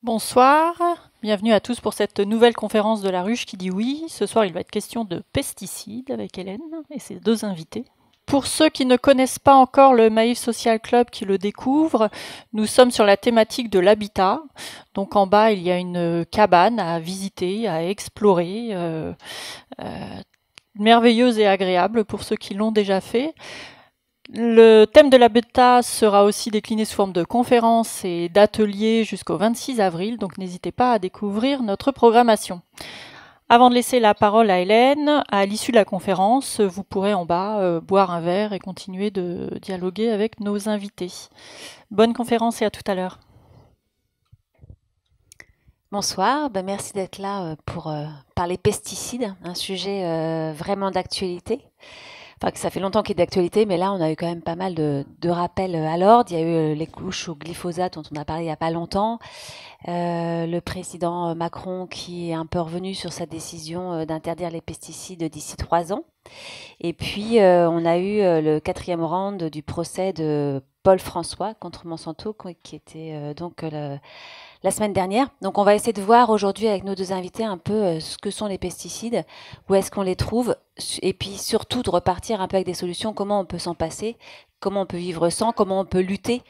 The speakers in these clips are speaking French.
Bonsoir, bienvenue à tous pour cette nouvelle conférence de la Ruche qui dit oui. Ce soir, il va être question de pesticides avec Hélène et ses deux invités. Pour ceux qui ne connaissent pas encore le Maïf Social Club, qui le découvrent, nous sommes sur la thématique de l'habitat. Donc en bas, il y a une cabane à visiter, à explorer, merveilleuse et agréable pour ceux qui l'ont déjà fait. Le thème de l'habitat sera aussi décliné sous forme de conférences et d'ateliers jusqu'au 26 avril, donc n'hésitez pas à découvrir notre programmation. Avant de laisser la parole à Hélène, à l'issue de la conférence, vous pourrez en bas boire un verre et continuer de dialoguer avec nos invités. Bonne conférence et à tout à l'heure. Bonsoir, merci d'être là pour parler pesticides, un sujet vraiment d'actualité. Enfin, que ça fait longtemps qu'il est d'actualité, mais là, on a eu quand même pas mal de rappels à l'ordre. Il y a eu les couches au glyphosate dont on a parlé il n'y a pas longtemps. Le président Macron qui est un peu revenu sur sa décision d'interdire les pesticides d'ici 3 ans. Et puis, on a eu le 4e round du procès de Paul François contre Monsanto, qui était la semaine dernière. Donc on va essayer de voir aujourd'hui avec nos deux invités un peu ce que sont les pesticides, où est-ce qu'on les trouve, et puis surtout de repartir un peu avec des solutions, comment on peut s'en passer, comment on peut vivre sans, comment on peut lutter.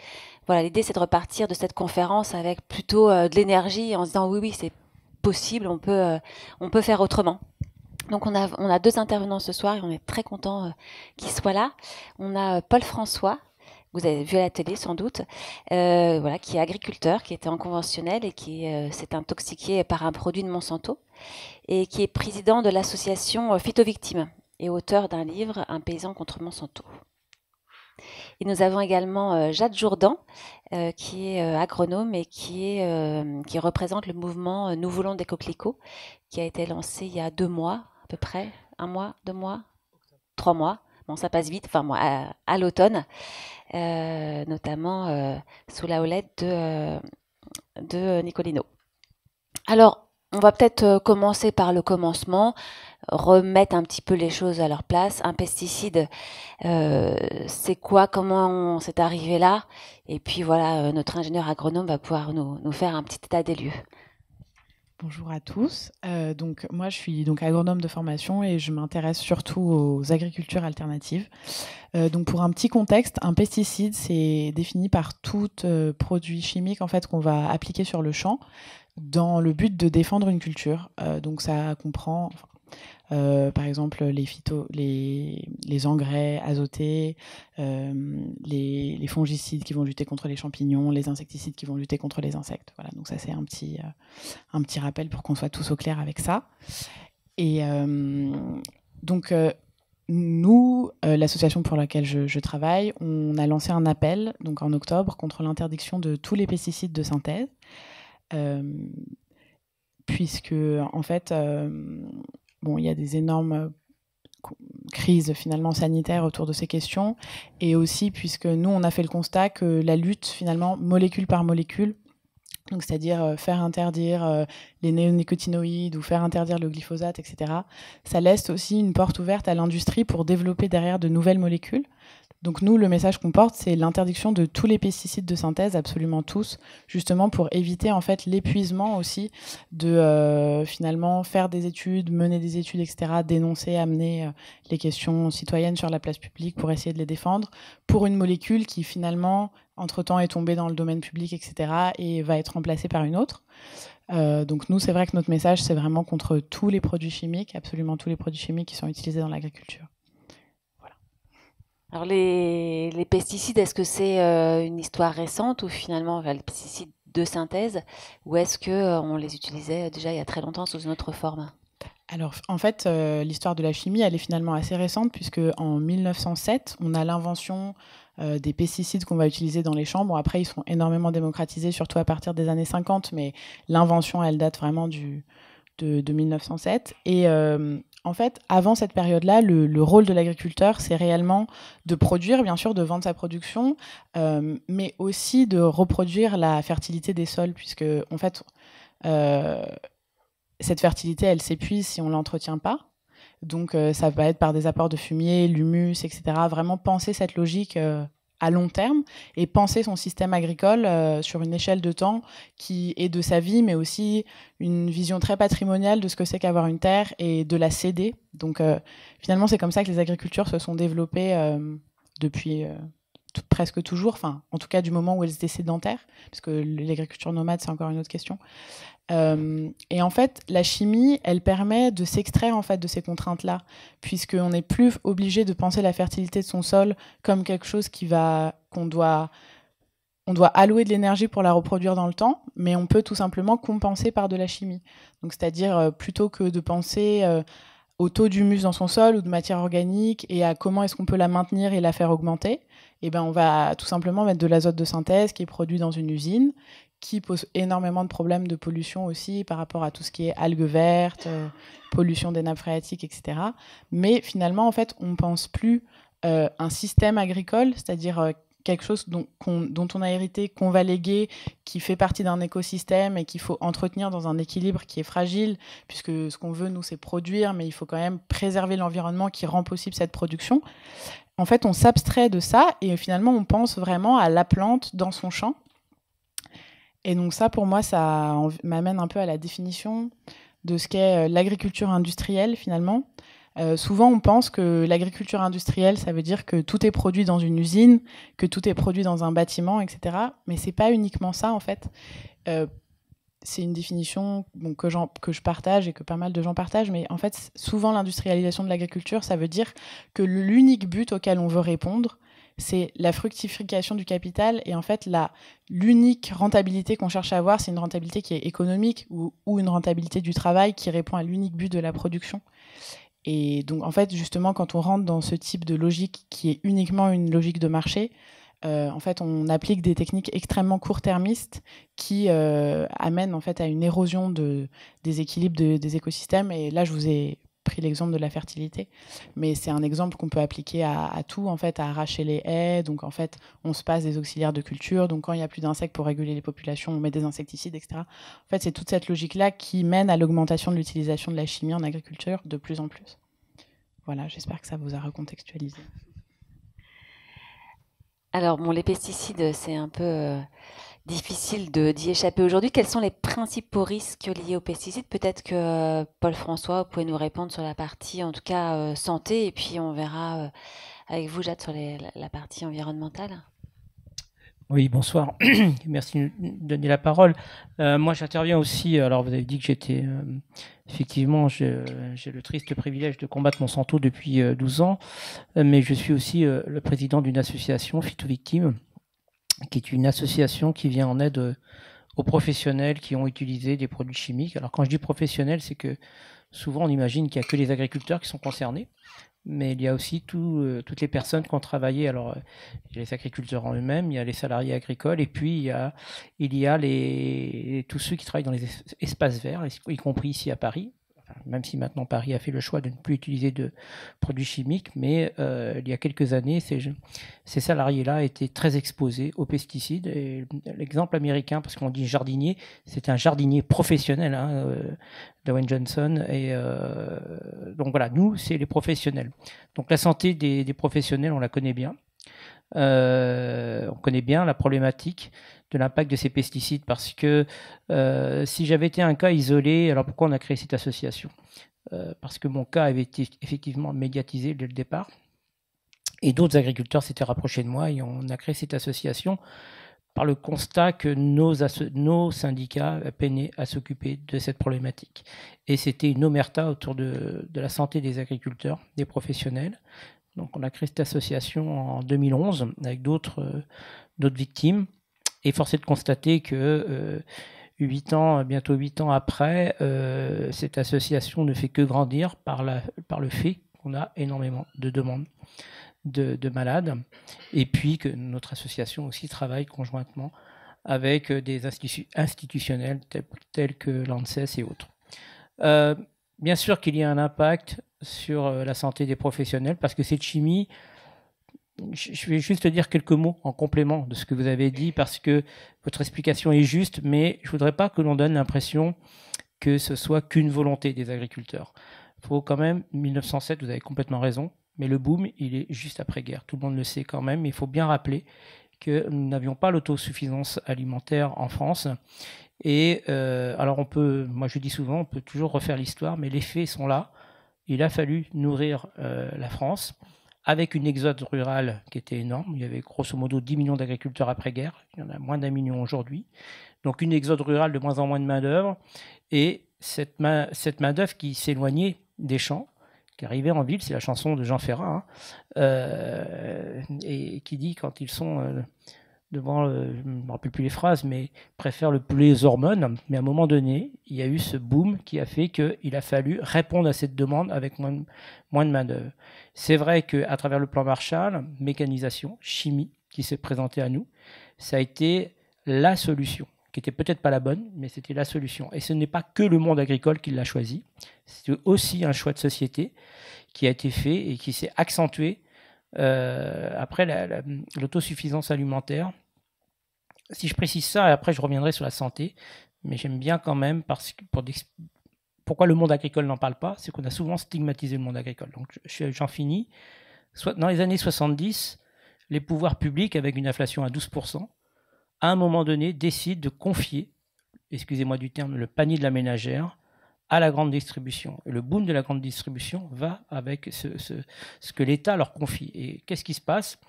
Voilà, l'idée c'est de repartir de cette conférence avec plutôt de l'énergie en se disant oui, c'est possible, on peut faire autrement. Donc on a deux intervenants ce soir et on est très content qu'ils soient là. On a Paul François, vous avez vu à la télé sans doute, voilà, qui est agriculteur, qui était en conventionnel et qui s'est intoxiqué par un produit de Monsanto et qui est président de l'association Phytovictimes et auteur d'un livre, Un paysan contre Monsanto. Et nous avons également Jade Jourdan, qui est agronome et qui représente le mouvement Nous voulons des coquelicots, qui a été lancé il y a 2 mois à peu près, 1 mois, 2 mois, 3 mois. Bon, ça passe vite, enfin, à l'automne, notamment sous la houlette de Nicolino. Alors, on va peut-être commencer par le commencement, remettre un petit peu les choses à leur place. Un pesticide, c'est quoi? Comment on s'est arrivé là? Et puis voilà, notre ingénieur agronome va pouvoir nous faire un petit état des lieux. Bonjour à tous. Donc moi, je suis donc agronome de formation et je m'intéresse surtout aux agricultures alternatives. Donc pour un petit contexte, un pesticide, c'est défini par tout produit chimique en fait qu'on va appliquer sur le champ dans le but de défendre une culture. Donc ça comprend par exemple les engrais azotés, les fongicides qui vont lutter contre les champignons, les insecticides qui vont lutter contre les insectes. Voilà, donc ça c'est un petit rappel pour qu'on soit tous au clair avec ça. Et donc nous, l'association pour laquelle je travaille, on a lancé un appel donc en octobre contre l'interdiction de tous les pesticides de synthèse, puisque en fait bon, il y a des énormes crises finalement sanitaires autour de ces questions, et aussi puisque nous on a fait le constat que la lutte finalement molécule par molécule, donc c'est-à-dire faire interdire les néonicotinoïdes ou faire interdire le glyphosate, etc., ça laisse aussi une porte ouverte à l'industrie pour développer derrière de nouvelles molécules. Donc nous, le message qu'on porte, c'est l'interdiction de tous les pesticides de synthèse, absolument tous, justement pour éviter en fait l'épuisement aussi de finalement faire des études, mener des études, etc., dénoncer, amener les questions citoyennes sur la place publique pour essayer de les défendre, pour une molécule qui finalement, entre-temps, est tombée dans le domaine public, etc., et va être remplacée par une autre. Donc nous, c'est vrai que notre message, c'est vraiment contre tous les produits chimiques, absolument tous les produits chimiques qui sont utilisés dans l'agriculture. Alors les pesticides, est-ce que c'est une histoire récente ou finalement les pesticides de synthèse, ou est-ce que on les utilisait déjà il y a très longtemps sous une autre forme? Alors en fait, l'histoire de la chimie, elle est finalement assez récente, puisque en 1907, on a l'invention des pesticides qu'on va utiliser dans les champs. Bon, après, ils sont énormément démocratisés, surtout à partir des années 50, mais l'invention, elle date vraiment de 1907. Et en fait, avant cette période-là, le rôle de l'agriculteur, c'est réellement de produire, bien sûr, de vendre sa production, mais aussi de reproduire la fertilité des sols, puisque, en fait, cette fertilité, elle s'épuise si on ne l'entretient pas. Donc, ça va être par des apports de fumier, l'humus, etc. Vraiment penser cette logique à long terme et penser son système agricole sur une échelle de temps qui est de sa vie, mais aussi une vision très patrimoniale de ce que c'est qu'avoir une terre et de la céder. Donc finalement, c'est comme ça que les agricultures se sont développées depuis presque toujours, enfin en tout cas du moment où elles étaient sédentaires, parce que l'agriculture nomade, c'est encore une autre question. Et en fait, la chimie, elle permet de s'extraire en fait de ces contraintes-là, puisqu'on n'est plus obligé de penser la fertilité de son sol comme quelque chose on doit allouer de l'énergie pour la reproduire dans le temps, mais on peut tout simplement compenser par de la chimie. Donc, c'est-à-dire plutôt que de penser au taux d'humus dans son sol ou de matière organique et à comment est-ce qu'on peut la maintenir et la faire augmenter, eh ben, on va tout simplement mettre de l'azote de synthèse qui est produit dans une usine, qui pose énormément de problèmes de pollution aussi par rapport à tout ce qui est algues vertes, pollution des nappes phréatiques, etc. Mais finalement, en fait, on ne pense plus un système agricole, c'est-à-dire quelque chose dont on a hérité, qu'on va léguer, qui fait partie d'un écosystème et qu'il faut entretenir dans un équilibre qui est fragile, puisque ce qu'on veut, nous, c'est produire, mais il faut quand même préserver l'environnement qui rend possible cette production. En fait, on s'abstrait de ça et finalement, on pense vraiment à la plante dans son champ. Et donc ça, pour moi, ça m'amène un peu à la définition de ce qu'est l'agriculture industrielle, finalement. Souvent, on pense que l'agriculture industrielle, ça veut dire que tout est produit dans une usine, que tout est produit dans un bâtiment, etc. Mais c'est pas uniquement ça, en fait. C'est une définition que je partage et que pas mal de gens partagent, mais en fait, souvent, l'industrialisation de l'agriculture, ça veut dire que l'unique but auquel on veut répondre, c'est la fructification du capital. Et en fait, l'unique rentabilité qu'on cherche à avoir, c'est une rentabilité qui est économique ou une rentabilité du travail qui répond à l'unique but de la production. Et donc, en fait, justement, quand on rentre dans ce type de logique qui est uniquement une logique de marché, en fait, on applique des techniques extrêmement court-termistes qui amènent en fait à une érosion des équilibres des écosystèmes. Et là, je vous ai pris l'exemple de la fertilité, mais c'est un exemple qu'on peut appliquer à tout, en fait, à arracher les haies. Donc, en fait, on se passe des auxiliaires de culture. Donc, quand il n'y a plus d'insectes pour réguler les populations, on met des insecticides, etc. En fait, c'est toute cette logique-là qui mène à l'augmentation de l'utilisation de la chimie en agriculture de plus en plus. Voilà, j'espère que ça vous a recontextualisé. Alors, bon, les pesticides, c'est un peu difficile d'y échapper aujourd'hui. Quels sont les principaux risques liés aux pesticides? Peut-être que Paul François, vous pouvez nous répondre sur la partie, en tout cas, santé, et puis on verra avec vous, Jade, sur la partie environnementale. Oui, bonsoir. Merci de me donner la parole. Moi, j'interviens aussi. Alors, vous avez dit que j'étais... effectivement, j'ai le triste privilège de combattre Monsanto depuis 12 ans, mais je suis aussi le président d'une association, Phytovictimes, qui est une association qui vient en aide aux professionnels qui ont utilisé des produits chimiques. Alors, quand je dis professionnels, c'est que souvent, on imagine qu'il n'y a que les agriculteurs qui sont concernés. Mais il y a aussi toutes les personnes qui ont travaillé. Alors, il y a les agriculteurs en eux-mêmes, il y a les salariés agricoles, et puis il y a tous ceux qui travaillent dans les espaces verts, y compris ici à Paris. Enfin, même si maintenant Paris a fait le choix de ne plus utiliser de produits chimiques, mais il y a quelques années, ces salariés-là étaient très exposés aux pesticides. Et l'exemple américain, parce qu'on dit jardinier, c'est un jardinier professionnel, Dwayne Johnson. Et donc voilà, nous, c'est les professionnels. Donc la santé des professionnels, on la connaît bien. On connaît bien la problématique de l'impact de ces pesticides parce que si j'avais été un cas isolé, alors pourquoi on a créé cette association? Parce que mon cas avait été effectivement médiatisé dès le départ et d'autres agriculteurs s'étaient rapprochés de moi et on a créé cette association par le constat que nos syndicats peinaient à s'occuper de cette problématique. Et c'était une omerta autour de la santé des agriculteurs, des professionnels. Donc on a créé cette association en 2011 avec d'autres victimes. Et force est de constater que bientôt 8 ans après, cette association ne fait que grandir par le fait qu'on a énormément de demandes de malades. Et puis que notre association aussi travaille conjointement avec des institutionnels tels que l'ANSES et autres. Bien sûr qu'il y a un impact sur la santé des professionnels parce que cette chimie, je vais juste dire quelques mots en complément de ce que vous avez dit parce que votre explication est juste, mais je ne voudrais pas que l'on donne l'impression que ce soit qu'une volonté des agriculteurs. Il faut quand même, 1907, vous avez complètement raison, Mais le boom, il est juste après-guerre. Tout le monde le sait quand même. Mais il faut bien rappeler que nous n'avions pas l'autosuffisance alimentaire en France. Et alors moi je dis souvent, on peut toujours refaire l'histoire, mais les faits sont là. Il a fallu nourrir la France avec une exode rurale qui était énorme. Il y avait grosso modo 10 millions d'agriculteurs après-guerre. Il y en a moins d'1 million aujourd'hui. Donc une exode rurale de moins en moins de main-d'œuvre. Et cette main-d'œuvre qui s'éloignait des champs, qui arrivait en ville, c'est la chanson de Jean Ferrat, et qui dit quand ils sont devant, je ne me rappelle plus les phrases, mais préfèrent le poulet aux hormones. Mais à un moment donné, il y a eu ce boom qui a fait qu'il a fallu répondre à cette demande avec moins de main-d'œuvre. C'est vrai qu'à travers le plan Marshall, mécanisation, chimie, qui s'est présenté à nous, ça a été la solution, qui n'était peut-être pas la bonne, mais c'était la solution. Et ce n'est pas que le monde agricole qui l'a choisi, c'est aussi un choix de société qui a été fait et qui s'est accentué après l'autosuffisance alimentaire. Si je précise ça, et après je reviendrai sur la santé, mais j'aime bien quand même, pourquoi le monde agricole n'en parle pas, c'est qu'on a souvent stigmatisé le monde agricole. Donc j'en finis. Dans les années 70, les pouvoirs publics, avec une inflation à 12%, à un moment donné, décident de confier, excusez-moi du terme, le panier de la ménagère à la grande distribution. Et le boom de la grande distribution va avec ce que l'État leur confie. Et qu'est-ce qui se passe ?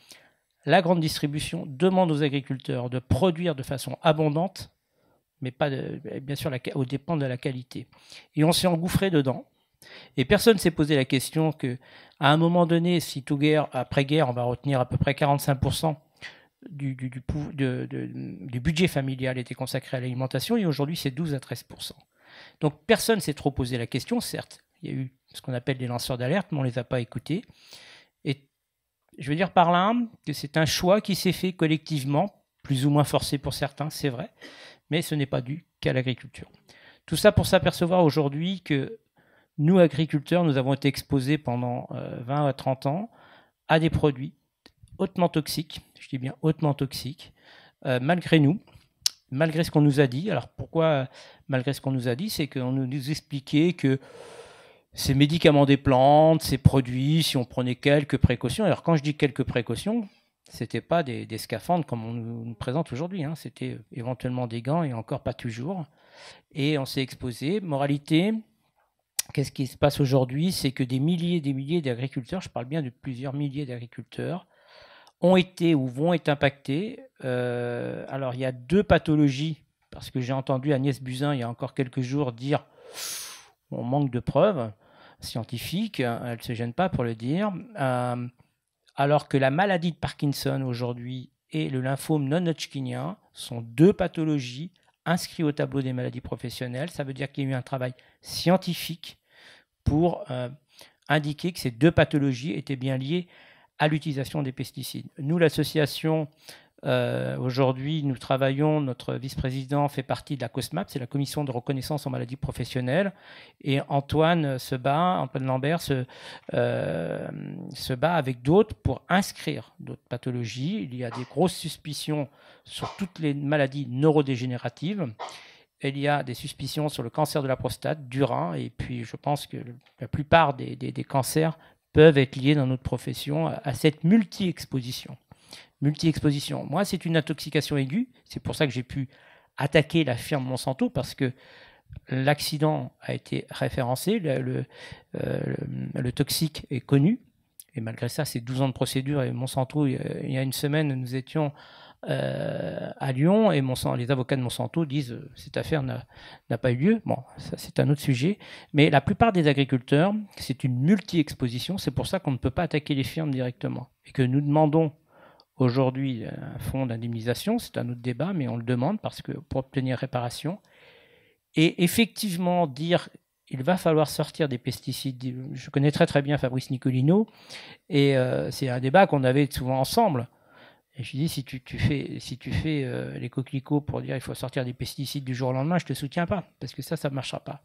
La grande distribution demande aux agriculteurs de produire de façon abondante, mais pas bien sûr aux dépens de la qualité. Et on s'est engouffré dedans. Et personne ne s'est posé la question qu'à un moment donné, si après-guerre, on va retenir à peu près 45% du budget familial était consacré à l'alimentation, et aujourd'hui c'est 12 à 13%. Donc personne ne s'est trop posé la question, certes. Il y a eu ce qu'on appelle des lanceurs d'alerte, mais on ne les a pas écoutés. Et je veux dire par là que c'est un choix qui s'est fait collectivement, plus ou moins forcé pour certains, c'est vrai, mais ce n'est pas dû qu'à l'agriculture. Tout ça pour s'apercevoir aujourd'hui que nous, agriculteurs, nous avons été exposés pendant 20 à 30 ans à des produits hautement toxiques, je dis bien hautement toxiques, malgré nous, malgré ce qu'on nous a dit. Alors pourquoi malgré ce qu'on nous a dit? C'est qu'on nous expliquait que ces médicaments des plantes, ces produits, si on prenait quelques précautions, alors quand je dis quelques précautions, c'était pas des scaphandres comme on nous présente aujourd'hui, hein. C'était éventuellement des gants et encore pas toujours. Et on s'est exposé. Moralité, qu'est-ce qui se passe aujourd'hui? C'est que des milliers et des milliers d'agriculteurs, je parle bien de plusieurs milliers d'agriculteurs, ont été ou vont être impactés. Alors il y a 2 pathologies, parce que j'ai entendu Agnès Buzyn il y a encore quelques jours dire on manque de preuves scientifiques, elle ne se gêne pas pour le dire, alors que la maladie de Parkinson aujourd'hui et le lymphome non-hodgkinien sont 2 pathologies inscrites au tableau des maladies professionnelles. Ça veut dire qu'il y a eu un travail scientifique pour indiquer que ces 2 pathologies étaient bien liées à l'utilisation des pesticides. Nous, l'association, aujourd'hui, nous travaillons, notre vice-président fait partie de la COSMAP, c'est la commission de reconnaissance en maladies professionnelles, et Antoine Lambert se bat avec d'autres pour inscrire d'autres pathologies. Il y a des grosses suspicions sur toutes les maladies neurodégénératives. Il y a des suspicions sur le cancer de la prostate, du rein, et puis je pense que la plupart des cancers peuvent être liés dans notre profession à cette multi-exposition. Moi, c'est une intoxication aiguë. C'est pour ça que j'ai pu attaquer la firme Monsanto, parce que l'accident a été référencé, le toxique est connu. Et malgré ça, c'est 12 ans de procédure. Et Monsanto, il y a une semaine, nous étions à Lyon, et les avocats de Monsanto disent cette affaire n'a pas eu lieu. Bon, ça c'est un autre sujet. Mais la plupart des agriculteurs, c'est une multi-exposition. C'est pour ça qu'on ne peut pas attaquer les firmes directement. Et que nous demandons aujourd'hui un fonds d'indemnisation, c'est un autre débat, mais on le demande parce que pour obtenir réparation. Et effectivement, dire il va falloir sortir des pesticides. Je connais très très bien Fabrice Nicolino, et c'est un débat qu'on avait souvent ensemble. Et je lui dis, si tu fais les coquelicots pour dire il faut sortir des pesticides du jour au lendemain, je ne te soutiens pas, parce que ça ne marchera pas.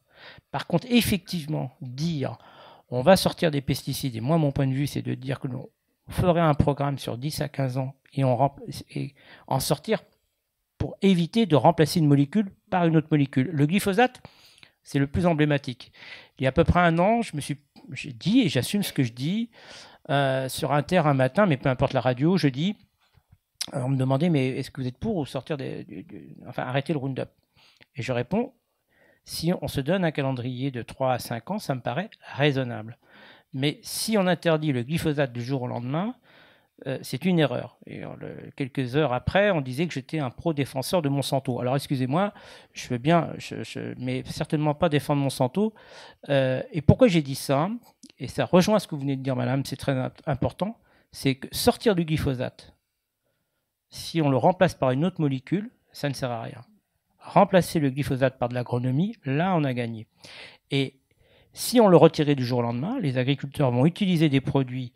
Par contre, effectivement, dire on va sortir des pesticides, et moi mon point de vue c'est de dire que l'on ferait un programme sur 10 à 15 ans et en sortir pour éviter de remplacer une molécule par une autre molécule. Le glyphosate, c'est le plus emblématique. Il y a à peu près un an, j'ai dit, et j'assume ce que je dis, sur Inter un matin, mais peu importe la radio, je dis, on me demandait, mais est-ce que vous êtes pour ou sortir enfin arrêter le Roundup? Et je réponds, si on se donne un calendrier de 3 à 5 ans, ça me paraît raisonnable. Mais si on interdit le glyphosate du jour au lendemain, c'est une erreur. Et quelques heures après, on disait que j'étais un pro-défenseur de Monsanto. Alors, excusez-moi, je veux bien, mais certainement pas défendre Monsanto. Et pourquoi j'ai dit ça? Et ça rejoint ce que vous venez de dire, madame, c'est très important, c'est que sortir du glyphosate, si on le remplace par une autre molécule, ça ne sert à rien. Remplacer le glyphosate par de l'agronomie, là, on a gagné. Et si on le retirait du jour au lendemain, les agriculteurs vont utiliser des produits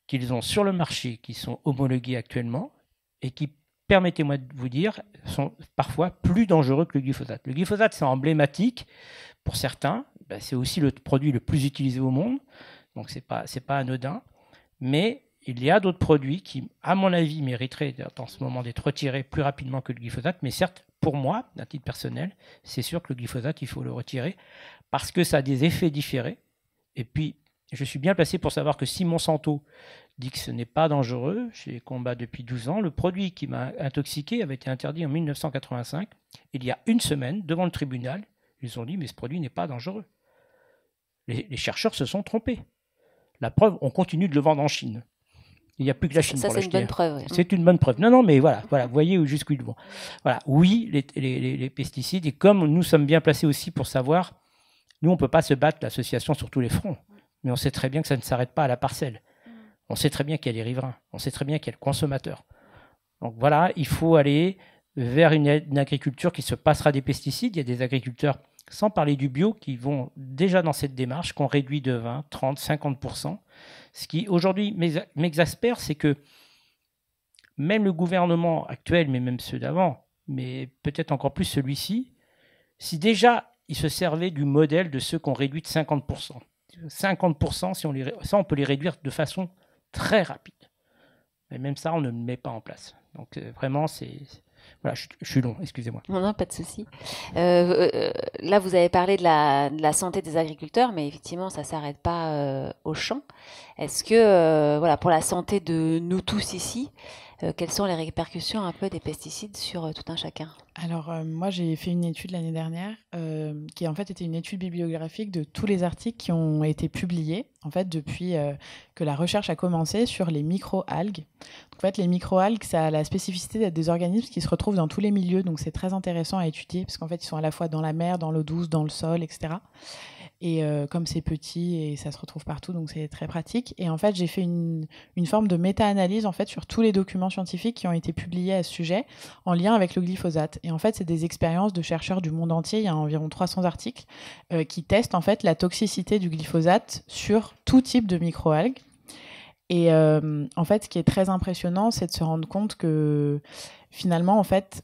qu'ils ont sur le marché, qui sont homologués actuellement, et qui, permettez-moi de vous dire, sont parfois plus dangereux que le glyphosate. Le glyphosate, c'est emblématique pour certains. Ben, c'est aussi le produit le plus utilisé au monde, donc c'est pas anodin. Mais il y a d'autres produits qui, à mon avis, mériteraient en ce moment d'être retirés plus rapidement que le glyphosate. Mais certes, pour moi, d'un titre personnel, c'est sûr que le glyphosate, il faut le retirer parce que ça a des effets différés. Et puis, je suis bien placé pour savoir que si Monsanto dit que ce n'est pas dangereux, j'ai combat depuis 12 ans, le produit qui m'a intoxiqué avait été interdit en 1985. Il y a une semaine, devant le tribunal, ils ont dit « mais ce produit n'est pas dangereux ». Les chercheurs se sont trompés. La preuve, on continue de le vendre en Chine. Il n'y a plus que la Chine pour l'acheter. Ça, c'est une bonne preuve. Oui. C'est une bonne preuve. Non, mais voilà, vous voyez jusqu'où ils vont. Voilà. Oui, les pesticides, et comme nous sommes bien placés aussi pour savoir, nous, on ne peut pas se battre, l'association, sur tous les fronts. Mais on sait très bien que ça ne s'arrête pas à la parcelle. On sait très bien qu'il y a les riverains. On sait très bien qu'il y a le consommateur. Donc voilà, il faut aller vers une agriculture qui se passera des pesticides. Il y a des agriculteurs, sans parler du bio, qui vont déjà dans cette démarche, qu'on réduit de 20, 30, 50%. Ce qui, aujourd'hui, m'exaspère, c'est que même le gouvernement actuel, mais même ceux d'avant, mais peut-être encore plus celui-ci, si déjà il se servait du modèle de ceux qu'on réduit de 50%. 50%, ça, on peut les réduire de façon très rapide. Mais même ça, on ne le met pas en place. Donc vraiment, voilà, je suis long, excusez-moi. Non, pas de souci. Là, vous avez parlé de la santé des agriculteurs, mais effectivement, ça ne s'arrête pas au champ. Est-ce que, voilà, pour la santé de nous tous ici, quelles sont les répercussions un peu des pesticides sur tout un chacun? Alors, moi, j'ai fait une étude l'année dernière qui, en fait, était une étude bibliographique de tous les articles qui ont été publiés, en fait, depuis que la recherche a commencé sur les micro-algues. En fait, les micro-algues, ça a la spécificité d'être des organismes qui se retrouvent dans tous les milieux, donc c'est très intéressant à étudier, parce qu'en fait, ils sont à la fois dans la mer, dans l'eau douce, dans le sol, etc. Et comme c'est petit et ça se retrouve partout, donc c'est très pratique. Et en fait, j'ai fait une forme de méta-analyse en fait, sur tous les documents scientifiques qui ont été publiés à ce sujet en lien avec le glyphosate. Et en fait, c'est des expériences de chercheurs du monde entier. Il y a environ 300 articles qui testent en fait, la toxicité du glyphosate sur tout type de microalgues. Et en fait, ce qui est très impressionnant, c'est de se rendre compte que finalement, en fait,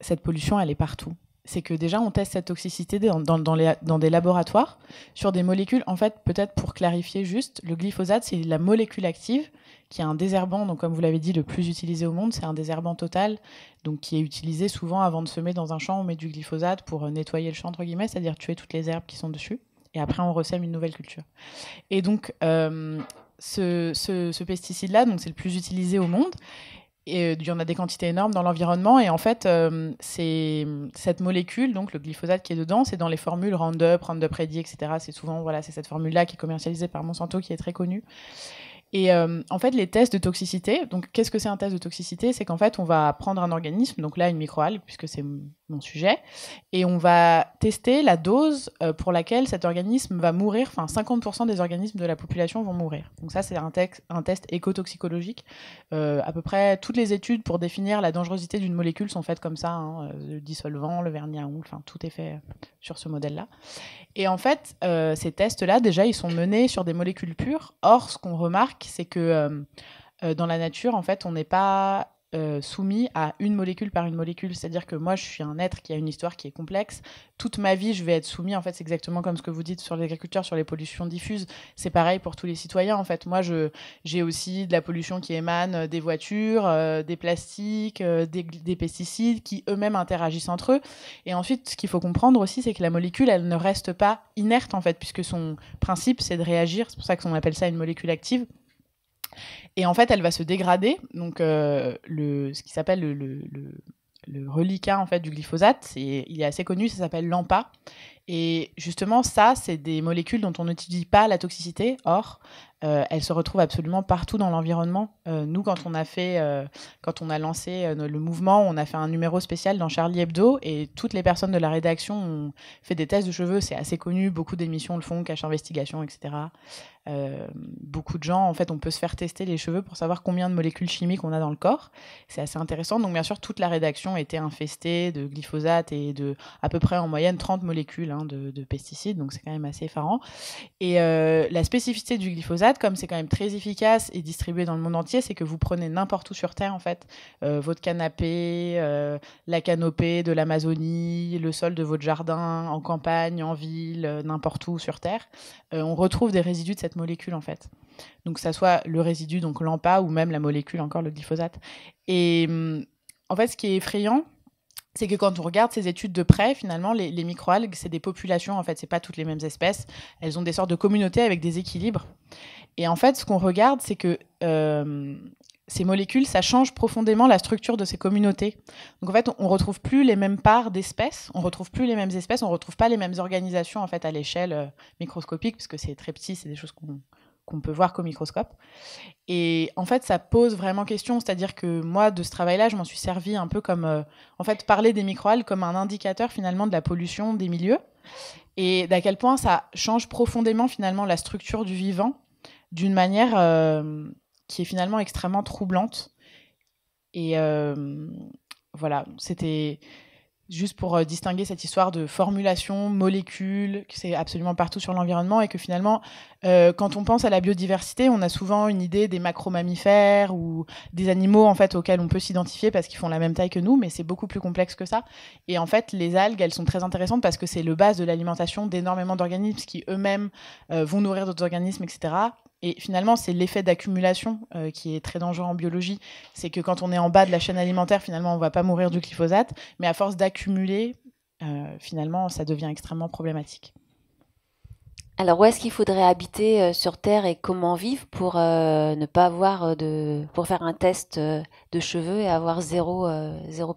cette pollution, elle est partout. C'est que déjà, on teste cette toxicité dans des laboratoires sur des molécules. En fait, peut-être pour clarifier juste, le glyphosate, c'est la molécule active qui est un désherbant, donc comme vous l'avez dit, le plus utilisé au monde. C'est un désherbant total, donc qui est utilisé souvent avant de semer dans un champ. On met du glyphosate pour nettoyer le champ, entre guillemets, c'est-à-dire tuer toutes les herbes qui sont dessus. Et après, on ressème une nouvelle culture. Et donc, ce pesticide-là, donc c'est le plus utilisé au monde. Et il y en a des quantités énormes dans l'environnement. Et en fait, c'est cette molécule, donc le glyphosate qui est dedans, c'est dans les formules Roundup, Roundup Ready, etc. C'est souvent, voilà, c'est cette formule-là qui est commercialisée par Monsanto, qui est très connue. Et en fait, les tests de toxicité, donc qu'est-ce que c'est un test de toxicité? C'est qu'en fait, on va prendre un organisme, donc là, une microalgue, puisque c'est mon sujet, et on va tester la dose pour laquelle cet organisme va mourir, enfin 50% des organismes de la population vont mourir. Donc ça, c'est un test écotoxicologique. À peu près toutes les études pour définir la dangerosité d'une molécule sont faites comme ça, hein, le dissolvant, le vernis à ongles, enfin tout est fait sur ce modèle-là. Et en fait, ces tests-là, déjà, ils sont menés sur des molécules pures. Or, ce qu'on remarque, c'est que dans la nature, en fait, on n'est pas soumis à une molécule par une molécule. C'est-à-dire que moi, je suis un être qui a une histoire qui est complexe. Toute ma vie, je vais être soumis, en fait, c'est exactement comme ce que vous dites sur les agriculteurs, sur les pollutions diffuses. C'est pareil pour tous les citoyens, en fait. Moi, j'ai aussi de la pollution qui émane des voitures, des plastiques, des pesticides qui eux-mêmes interagissent entre eux. Et ensuite, ce qu'il faut comprendre aussi, c'est que la molécule, elle ne reste pas inerte, en fait, puisque son principe, c'est de réagir. C'est pour ça qu'on appelle ça une molécule active. Et en fait, elle va se dégrader. Donc, ce qui s'appelle le reliquat en fait, du glyphosate, il est assez connu, ça s'appelle l'AMPA. Et justement, ça, c'est des molécules dont on n'étudie pas la toxicité. Or, elles se retrouvent absolument partout dans l'environnement. Nous, quand on a lancé le mouvement, on a fait un numéro spécial dans Charlie Hebdo et toutes les personnes de la rédaction ont fait des tests de cheveux. C'est assez connu, beaucoup d'émissions le font, Cache Investigation, etc. Beaucoup de gens, en fait, on peut se faire tester les cheveux pour savoir combien de molécules chimiques on a dans le corps. C'est assez intéressant. Donc, bien sûr, toute la rédaction était infestée de glyphosate et de à peu près en moyenne 30 molécules de pesticides. Donc, c'est quand même assez effarant. Et la spécificité du glyphosate, comme c'est quand même très efficace et distribué dans le monde entier, c'est que vous prenez n'importe où sur Terre, en fait, votre canapé, la canopée de l'Amazonie, le sol de votre jardin, en campagne, en ville, n'importe où sur Terre, on retrouve des résidus de cette molécule, en fait. Donc, ça soit le résidu, donc l'AMPA, ou même la molécule, encore le glyphosate. Et en fait, ce qui est effrayant, c'est que quand on regarde ces études de près, finalement, les microalgues, c'est des populations, en fait, c'est pas toutes les mêmes espèces. Elles ont des sortes de communautés avec des équilibres. Et en fait, ce qu'on regarde, c'est que ces molécules, ça change profondément la structure de ces communautés. Donc, en fait, on retrouve plus les mêmes parts d'espèces, on retrouve plus les mêmes espèces, on retrouve pas les mêmes organisations, en fait, à l'échelle microscopique, parce que c'est très petit, c'est des choses qu'on peut voir qu'au microscope. Et en fait, ça pose vraiment question. C'est-à-dire que moi, de ce travail-là, je m'en suis servi un peu comme... en fait, parler des microalgues comme un indicateur, finalement, de la pollution des milieux. Et d'à quel point ça change profondément, finalement, la structure du vivant d'une manière qui est finalement extrêmement troublante. Et voilà, c'était... juste pour distinguer cette histoire de formulation, molécules, que c'est absolument partout sur l'environnement et que finalement, quand on pense à la biodiversité, on a souvent une idée des macro-mammifères ou des animaux en fait, auxquels on peut s'identifier parce qu'ils font la même taille que nous, mais c'est beaucoup plus complexe que ça. Et en fait, les algues, elles sont très intéressantes parce que c'est le base de l'alimentation d'énormément d'organismes qui eux-mêmes vont nourrir d'autres organismes, etc. Et finalement, c'est l'effet d'accumulation qui est très dangereux en biologie. C'est que quand on est en bas de la chaîne alimentaire, finalement, on ne va pas mourir du glyphosate. Mais à force d'accumuler, finalement, ça devient extrêmement problématique. Alors, où est-ce qu'il faudrait habiter sur Terre et comment vivre pour ne pas avoir pour faire un test de cheveux et avoir zéro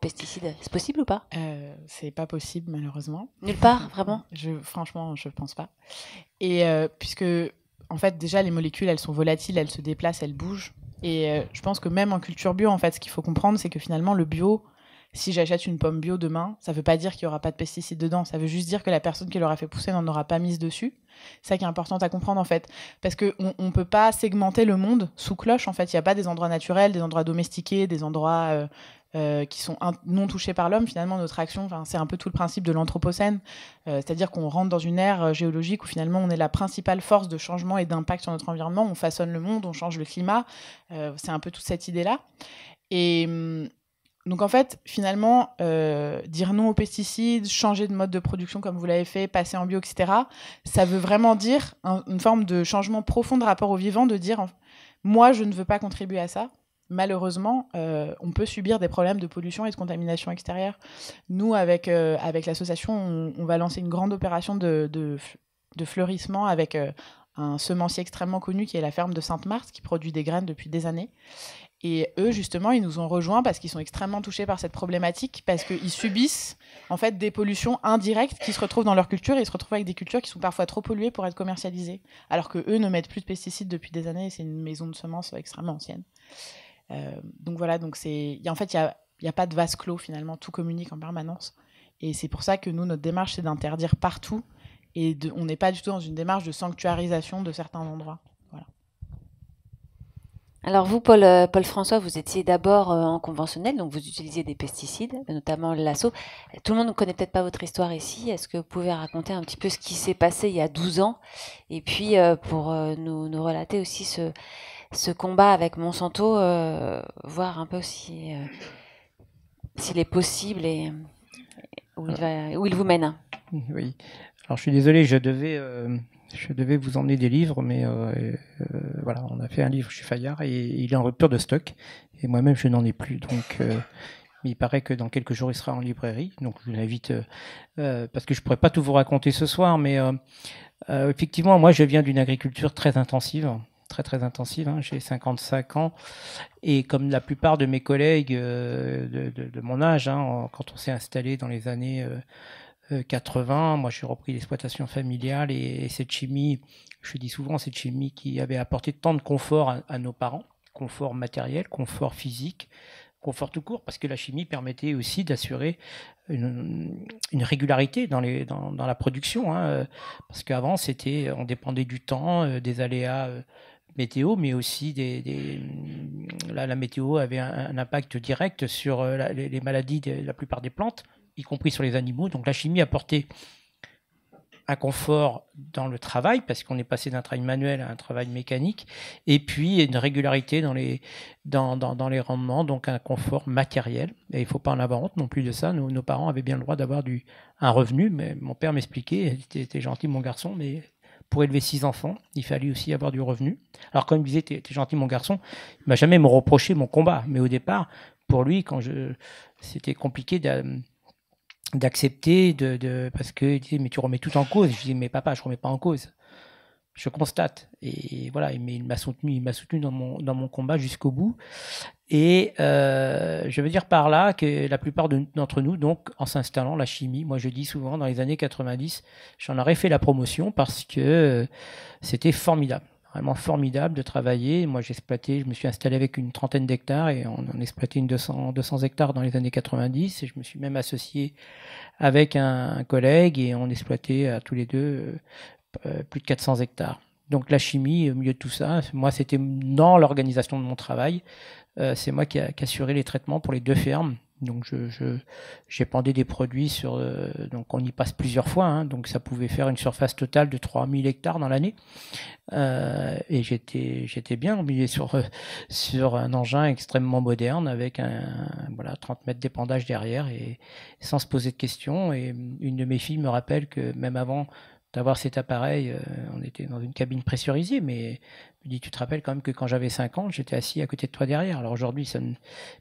pesticide? C'est possible ou pas? C'est pas possible, malheureusement. Nulle part, vraiment? Franchement, je pense pas. Et puisque... En fait, déjà, les molécules, elles sont volatiles, elles se déplacent, elles bougent. Et je pense que même en culture bio, en fait, ce qu'il faut comprendre, c'est que finalement, le bio, si j'achète une pomme bio demain, ça ne veut pas dire qu'il n'y aura pas de pesticides dedans. Ça veut juste dire que la personne qui l'aura fait pousser n'en aura pas mise dessus. C'est ça qui est important à comprendre, en fait. Parce qu'on ne peut pas segmenter le monde sous cloche, en fait. Il n'y a pas des endroits naturels, des endroits domestiqués, des endroits... qui sont non touchés par l'homme. Finalement, notre action, c'est un peu tout le principe de l'anthropocène, c'est-à-dire qu'on rentre dans une ère géologique où finalement on est la principale force de changement et d'impact sur notre environnement, on façonne le monde, on change le climat, c'est un peu toute cette idée-là. Et donc en fait, finalement, dire non aux pesticides, changer de mode de production comme vous l'avez fait, passer en bio, etc., ça veut vraiment dire une forme de changement profond de rapport au vivant, de dire moi, je ne veux pas contribuer à ça. Malheureusement, on peut subir des problèmes de pollution et de contamination extérieure. Nous, avec l'association, on va lancer une grande opération de fleurissement avec un semencier extrêmement connu qui est la ferme de Sainte-Marthe, qui produit des graines depuis des années. Et eux, justement, ils nous ont rejoints parce qu'ils sont extrêmement touchés par cette problématique, parce qu'ils subissent en fait des pollutions indirectes qui se retrouvent dans leur culture, et ils se retrouvent avec des cultures qui sont parfois trop polluées pour être commercialisées, alors qu'eux ne mettent plus de pesticides depuis des années, et c'est une maison de semences extrêmement ancienne. Donc voilà, donc il n'y a pas de vase clos finalement, tout communique en permanence. Et c'est pour ça que nous, notre démarche, c'est d'interdire partout. Et on n'est pas du tout dans une démarche de sanctuarisation de certains endroits. Voilà. Alors vous, Paul-François, vous étiez d'abord en conventionnel, donc vous utilisiez des pesticides, notamment l'Asso. Tout le monde ne connaît peut-être pas votre histoire ici. Est-ce que vous pouvez raconter un petit peu ce qui s'est passé il y a 12 ans? Et puis, pour nous relater aussi ce combat avec Monsanto, voir un peu s'il est possible et où il vous mène. Oui. Alors je suis désolé, je devais vous emmener des livres, mais voilà, on a fait un livre chez Fayard et il est en rupture de stock. Et moi-même, je n'en ai plus. Donc, il paraît que dans quelques jours, il sera en librairie. Donc, je vous invite, parce que je ne pourrais pas tout vous raconter ce soir, mais effectivement, moi, je viens d'une agriculture très intensive. très très intensive. Hein. J'ai 55 ans et comme la plupart de mes collègues de mon âge, hein, quand on s'est installé dans les années 80, moi j'ai repris l'exploitation familiale et cette chimie, je dis souvent, cette chimie qui avait apporté tant de confort à nos parents, confort matériel, confort physique, confort tout court, parce que la chimie permettait aussi d'assurer une régularité dans la production, hein, parce qu'avant on dépendait du temps, des aléas météo, mais aussi la météo avait un impact direct sur les maladies de la plupart des plantes, y compris sur les animaux. Donc la chimie apportait un confort dans le travail, parce qu'on est passé d'un travail manuel à un travail mécanique, et puis une régularité dans les rendements, donc un confort matériel. Et il ne faut pas en avoir honte non plus de ça. Nos parents avaient bien le droit d'avoir un revenu, mais mon père m'expliquait, t'es gentil mon garçon, mais pour élever 6 enfants, il fallait aussi avoir du revenu. Alors quand il me disait t'es gentil mon garçon, il ne m'a jamais me reproché mon combat, mais au départ, pour lui, c'était compliqué d'accepter parce que il disait mais tu remets tout en cause. Je dis mais papa, je remets pas en cause, je constate. Et voilà, mais il m'a soutenu dans mon combat jusqu'au bout. Et je veux dire par là que la plupart d'entre nous, donc en s'installant la chimie, moi je dis souvent dans les années 90, j'en aurais fait la promotion parce que c'était formidable. Vraiment formidable de travailler. Moi, je me suis installé avec une trentaine d'hectares et on en exploitait 200 hectares dans les années 90. Et je me suis même associé avec un collègue et on exploitait à tous les deux plus de 400 hectares. Donc la chimie, au milieu de tout ça, moi, c'était dans l'organisation de mon travail. C'est moi qui assurais les traitements pour les 2 fermes. Donc j'épandais des produits donc on y passe plusieurs fois, hein, donc ça pouvait faire une surface totale de 3000 hectares dans l'année. Et j'étais bien emballé sur un engin extrêmement moderne avec 30 mètres d'épandage derrière et sans se poser de questions. Et une de mes filles me rappelle que même avant d'avoir cet appareil, on était dans une cabine pressurisée, mais je me dis, tu te rappelles quand même que quand j'avais 5 ans, j'étais assis à côté de toi derrière. Alors aujourd'hui, ça me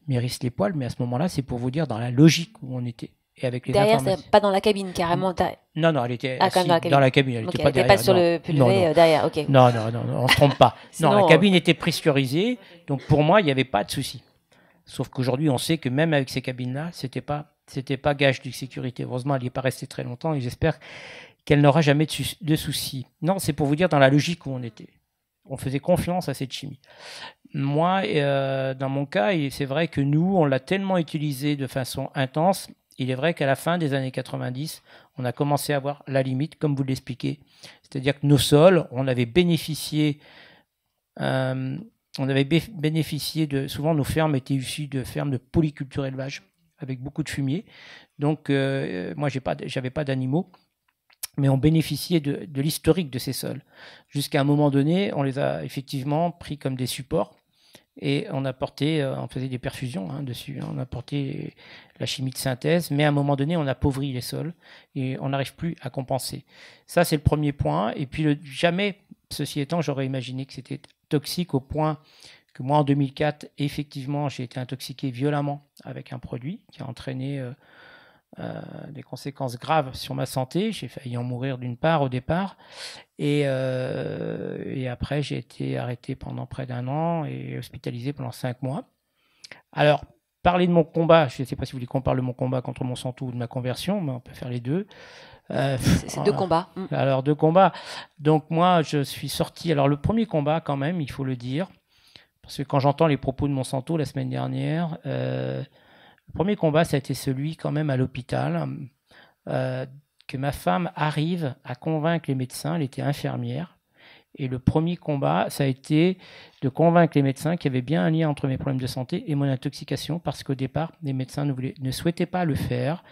mérisse les poils, mais à ce moment-là, c'est pour vous dire dans la logique où on était. Et avec les derrière, c'est pas dans la cabine, carrément. Non, elle était assise dans la cabine. Elle n'était pas derrière. Elle n'était pas sur le pulvé derrière, ok. Non, on ne se trompe pas. Sinon, non, la cabine était pressurisée, donc pour moi, il n'y avait pas de souci. Sauf qu'aujourd'hui, on sait que même avec ces cabines-là, c'était pas gage de sécurité. Heureusement, elle n'y est pas restée très longtemps et j'espère qu'elle n'aura jamais de soucis. Non, c'est pour vous dire dans la logique où on était. On faisait confiance à cette chimie. Moi, dans mon cas, c'est vrai que nous, on l'a tellement utilisé de façon intense. Il est vrai qu'à la fin des années 90, on a commencé à voir la limite, comme vous l'expliquez. C'est-à-dire que nos sols, on avait bénéficié souvent nos fermes étaient issues de fermes de polyculture élevage, avec beaucoup de fumier. Donc, moi, j'avais pas d'animaux. Mais on bénéficiait de l'historique de ces sols. Jusqu'à un moment donné, on les a effectivement pris comme des supports et on faisait des perfusions dessus, on apportait la chimie de synthèse, mais à un moment donné, on appauvrit les sols et on n'arrive plus à compenser. Ça, c'est le premier point. Et puis, jamais, ceci étant, j'aurais imaginé que c'était toxique au point que moi, en 2004, effectivement, j'ai été intoxiqué violemment avec un produit qui a entraîné des conséquences graves sur ma santé. J'ai failli en mourir d'une part au départ et après j'ai été arrêté pendant près d'1 an et hospitalisé pendant 5 mois. Alors, parler de mon combat, je ne sais pas si vous voulez qu'on parle de mon combat contre Monsanto ou de ma conversion, mais on peut faire les deux. C'est 2 combats. Alors 2 combats. Donc moi je suis sorti, alors le premier combat quand même, il faut le dire, parce que quand j'entends les propos de Monsanto la semaine dernière, le premier combat, ça a été celui quand même à l'hôpital, que ma femme arrive à convaincre les médecins, elle était infirmière, et le premier combat, ça a été de convaincre les médecins qu'il y avait bien un lien entre mes problèmes de santé et mon intoxication, parce qu'au départ, les médecins ne souhaitaient pas le faire.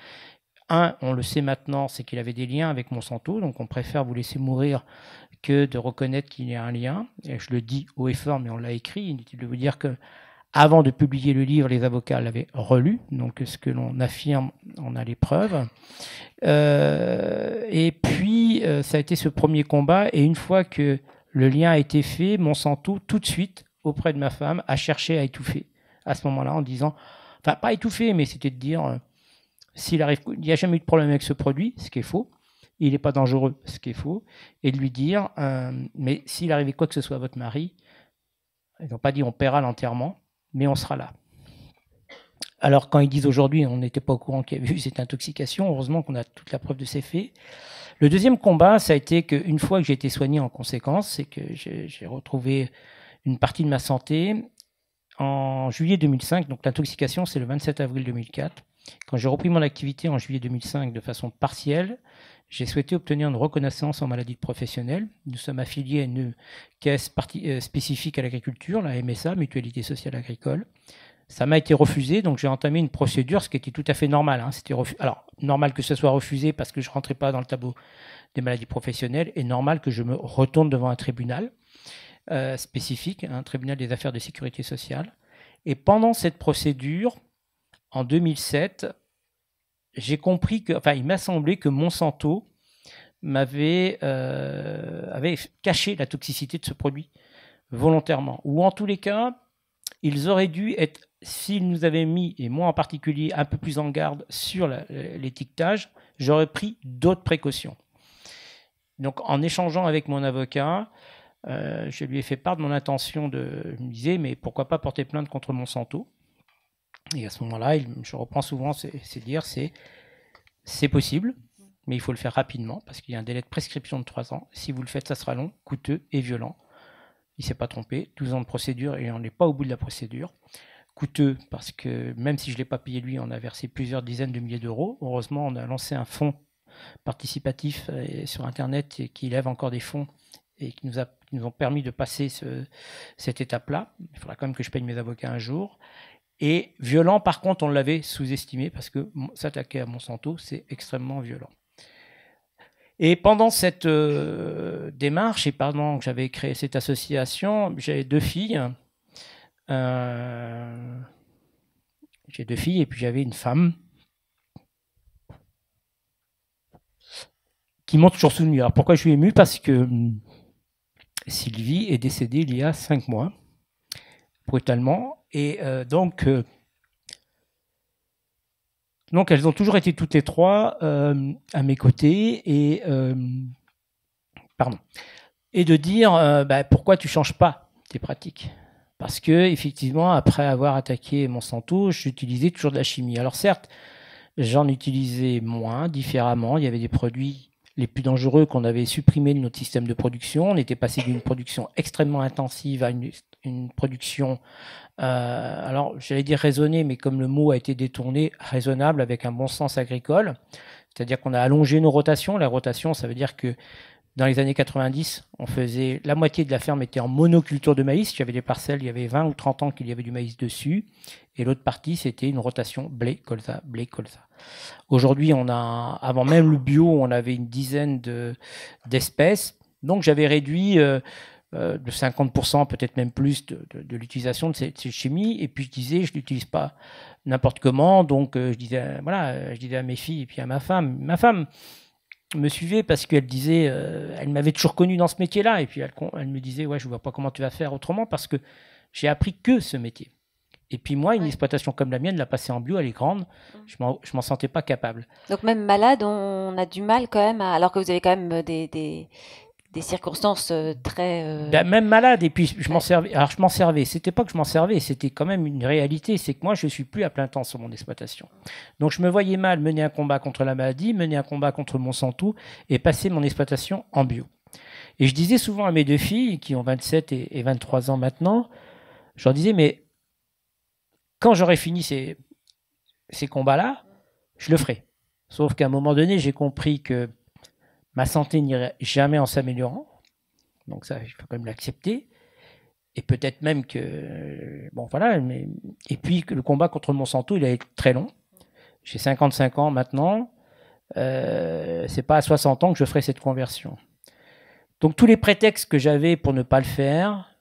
On le sait maintenant, c'est qu'il avait des liens avec Monsanto, donc on préfère vous laisser mourir que de reconnaître qu'il y a un lien, et je le dis haut et fort, mais on l'a écrit, inutile de vous dire que avant de publier le livre, les avocats l'avaient relu, donc ce que l'on affirme, on a les preuves. Et puis, ça a été ce premier combat, et une fois que le lien a été fait, Monsanto, tout de suite, auprès de ma femme, a cherché à étouffer, à ce moment-là, en disant, enfin, pas étouffer, mais c'était de dire, il n'y a jamais eu de problème avec ce produit, ce qui est faux, il n'est pas dangereux, ce qui est faux, et de lui dire mais s'il arrivait quoi que ce soit à votre mari, ils n'ont pas dit on paiera l'enterrement, mais on sera là. Alors quand ils disent aujourd'hui on n'était pas au courant qu'il y avait eu cette intoxication, heureusement qu'on a toute la preuve de ces faits. Le deuxième combat, ça a été qu'une fois que j'ai été soigné en conséquence, c'est que j'ai retrouvé une partie de ma santé en juillet 2005. Donc l'intoxication, c'est le 27 avril 2004. Quand j'ai repris mon activité en juillet 2005 de façon partielle, j'ai souhaité obtenir une reconnaissance en maladie professionnelle. Nous sommes affiliés à une caisse spécifique à l'agriculture, la MSA, Mutualité Sociale Agricole. Ça m'a été refusé, donc j'ai entamé une procédure, ce qui était tout à fait normal. Hein. Alors, normal que ce soit refusé parce que je ne rentrais pas dans le tableau des maladies professionnelles, et normal que je me retourne devant un tribunal spécifique, un tribunal des affaires de sécurité sociale. Et pendant cette procédure, en 2007, j'ai compris que, enfin, il m'a semblé que Monsanto avait caché la toxicité de ce produit volontairement, ou en tous les cas, ils auraient dû être, s'ils nous avaient mis, et moi en particulier, un peu plus en garde sur l'étiquetage, j'aurais pris d'autres précautions. Donc en échangeant avec mon avocat, je lui ai fait part de mon intention je me disais, mais pourquoi pas porter plainte contre Monsanto? Et à ce moment-là, je reprends souvent ces dires, c'est possible, mais il faut le faire rapidement, parce qu'il y a un délai de prescription de 3 ans. Si vous le faites, ça sera long, coûteux et violent. Il ne s'est pas trompé, 12 ans de procédure et on n'est pas au bout de la procédure. Coûteux parce que même si je ne l'ai pas payé lui, on a versé plusieurs dizaines de milliers d'euros. Heureusement, on a lancé un fonds participatif sur Internet qui lève encore des fonds et qui nous ont permis de passer cette étape-là. Il faudra quand même que je paye mes avocats un jour. Et violent, par contre, on l'avait sous-estimé parce que s'attaquer à Monsanto, c'est extrêmement violent. Et pendant cette démarche, et pendant que j'avais créé cette association, j'avais 2 filles. J'ai 2 filles et puis j'avais une femme qui m'ont toujours soutenu. Alors pourquoi je suis ému? Parce que Sylvie est décédée il y a 5 mois, brutalement. Et donc elles ont toujours été toutes les 3 à mes côtés et de dire pourquoi tu changes pas tes pratiques? Parce que effectivement, après avoir attaqué Monsanto, j'utilisais toujours de la chimie. Alors certes, j'en utilisais moins, différemment. Il y avait des produits les plus dangereux qu'on avait supprimés de notre système de production. On était passé d'une production extrêmement intensive à une production, alors j'allais dire raisonnée, mais comme le mot a été détourné, raisonnable, avec un bon sens agricole. C'est-à-dire qu'on a allongé nos rotations. La rotation, ça veut dire que dans les années 90, on faisait, la moitié de la ferme était en monoculture de maïs. Il y avait des parcelles, il y avait 20 ou 30 ans qu'il y avait du maïs dessus. Et l'autre partie, c'était une rotation blé-colza, blé-colza. Aujourd'hui, avant même le bio, on avait une dizaine d'espèces. Donc j'avais réduit de 50%, peut-être même plus, de l'utilisation de ces chimies. Et puis je disais, je ne l'utilise pas n'importe comment. Donc je disais à mes filles et puis à ma femme me suivait parce qu'elle disait, elle m'avait toujours connu dans ce métier-là, et puis elle me disait, ouais, je vois pas comment tu vas faire autrement parce que j'ai appris que ce métier. Et puis moi, une exploitation comme la mienne, la passer en bio, elle est grande, je m'en sentais pas capable. Donc même malade, on a du mal quand même, alors que vous avez quand même des circonstances très... Même malade, et puis je m'en servais. Alors je m'en servais, c'était pas que je m'en servais, c'était quand même une réalité, c'est que moi je suis plus à plein temps sur mon exploitation. Donc je me voyais mal mener un combat contre la maladie, mener un combat contre Monsanto et passer mon exploitation en bio. Et je disais souvent à mes 2 filles, qui ont 27 et 23 ans maintenant, je leur disais, mais quand j'aurai fini ces combats-là, je le ferai. Sauf qu'à un moment donné, j'ai compris que ma santé n'irait jamais en s'améliorant. Donc ça, il faut quand même l'accepter. Et peut-être même que... Bon, voilà. Et puis, que le combat contre Monsanto, il a été très long. J'ai 55 ans maintenant. C'est pas à 60 ans que je ferai cette conversion. Donc, tous les prétextes que j'avais pour ne pas le faire,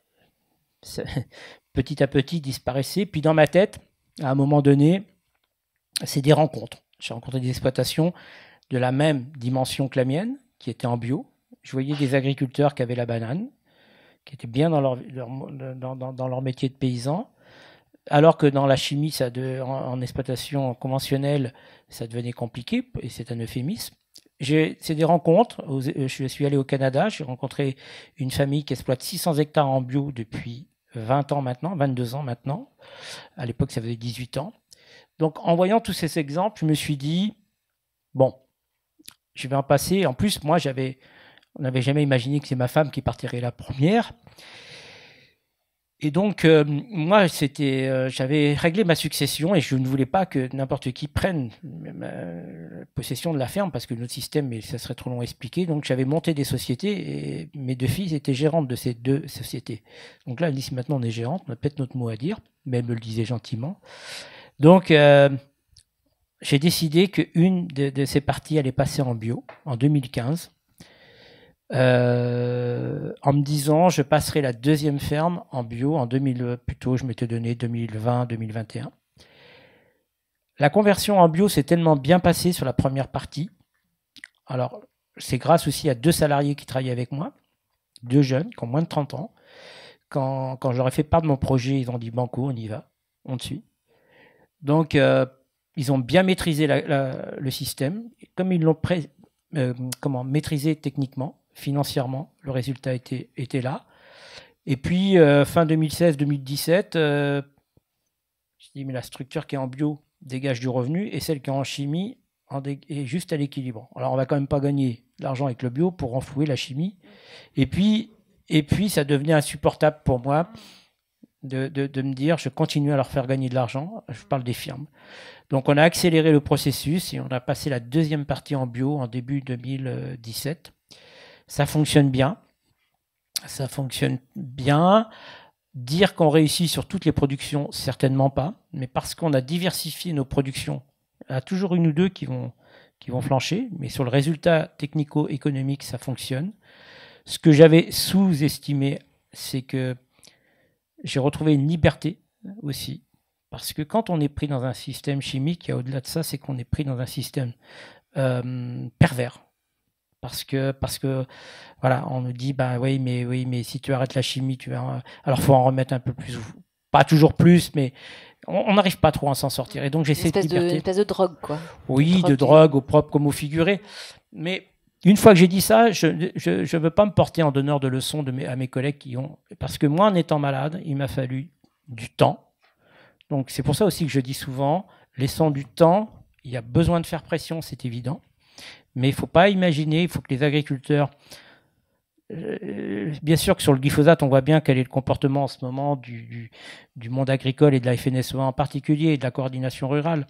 petit à petit, disparaissaient. Puis, dans ma tête, à un moment donné, c'est des rencontres. J'ai rencontré des exploitations de la même dimension que la mienne, qui étaient en bio. Je voyais des agriculteurs qui avaient la banane, qui étaient bien dans leur métier de paysan, alors que dans la chimie, en exploitation conventionnelle, ça devenait compliqué, et c'est un euphémisme. c'est des rencontres. Je suis allé au Canada, j'ai rencontré une famille qui exploite 600 hectares en bio depuis 20 ans maintenant, 22 ans maintenant. À l'époque, ça faisait 18 ans. Donc, en voyant tous ces exemples, je me suis dit, bon, je vais en passer. En plus, moi, on n'avait jamais imaginé que c'est ma femme qui partirait la première. Et donc, moi, j'avais réglé ma succession et je ne voulais pas que n'importe qui prenne possession de la ferme parce que notre système, mais ça serait trop long à expliquer. Donc, j'avais monté des sociétés et mes 2 filles étaient gérantes de ces 2 sociétés. Donc là, elle dit, si maintenant on est gérante, on a peut-être notre mot à dire, mais elle me le disait gentiment. Donc, j'ai décidé qu'une de ces parties allait passer en bio en 2015. En me disant je passerai la 2e ferme en bio en 2000, plutôt je m'étais donné 2020-2021. La conversion en bio s'est tellement bien passée sur la première partie. Alors c'est grâce aussi à 2 salariés qui travaillaient avec moi, 2 jeunes qui ont moins de 30 ans. Quand je leur ai fait part de mon projet, ils ont dit banco, on y va, on te suit. Donc ils ont bien maîtrisé le système. Comme ils l'ont maîtrisé techniquement, financièrement, le résultat était là. Et puis, fin 2016-2017, je dis, mais la structure qui est en bio dégage du revenu et celle qui est en chimie est juste à l'équilibre. Alors, on va quand même pas gagner de l'argent avec le bio pour renflouer la chimie. Et puis, ça devenait insupportable pour moi de me dire, je continue à leur faire gagner de l'argent. Je parle des firmes. Donc, on a accéléré le processus et on a passé la 2e partie en bio en début 2017. Ça fonctionne bien. Ça fonctionne bien. Dire qu'on réussit sur toutes les productions, certainement pas. Mais parce qu'on a diversifié nos productions, il y a toujours 1 ou 2 qui vont flancher. Mais sur le résultat technico-économique, ça fonctionne. Ce que j'avais sous-estimé, c'est que j'ai retrouvé une liberté aussi. Parce que quand on est pris dans un système chimique, il y a au-delà de ça, c'est qu'on est pris dans un système pervers. Parce que voilà, on nous dit oui, mais si tu arrêtes la chimie, tu vas. Alors faut en remettre un peu plus, pas toujours plus, mais on n'arrive pas trop à s'en sortir. Et donc j'ai cette liberté. Une espèce de drogue, quoi. Oui, de drogue, au propre comme au figuré. Mais une fois que j'ai dit ça, je ne veux pas me porter en donneur de leçons à mes collègues qui ont, parce que moi, en étant malade, il m'a fallu du temps. Donc c'est pour ça aussi que je dis souvent, laissons du temps. Il y a besoin de faire pression, c'est évident. Mais il ne faut pas imaginer, il faut que les agriculteurs... bien sûr que sur le glyphosate, on voit bien quel est le comportement en ce moment du monde agricole et de la FNSEA en particulier, et de la coordination rurale.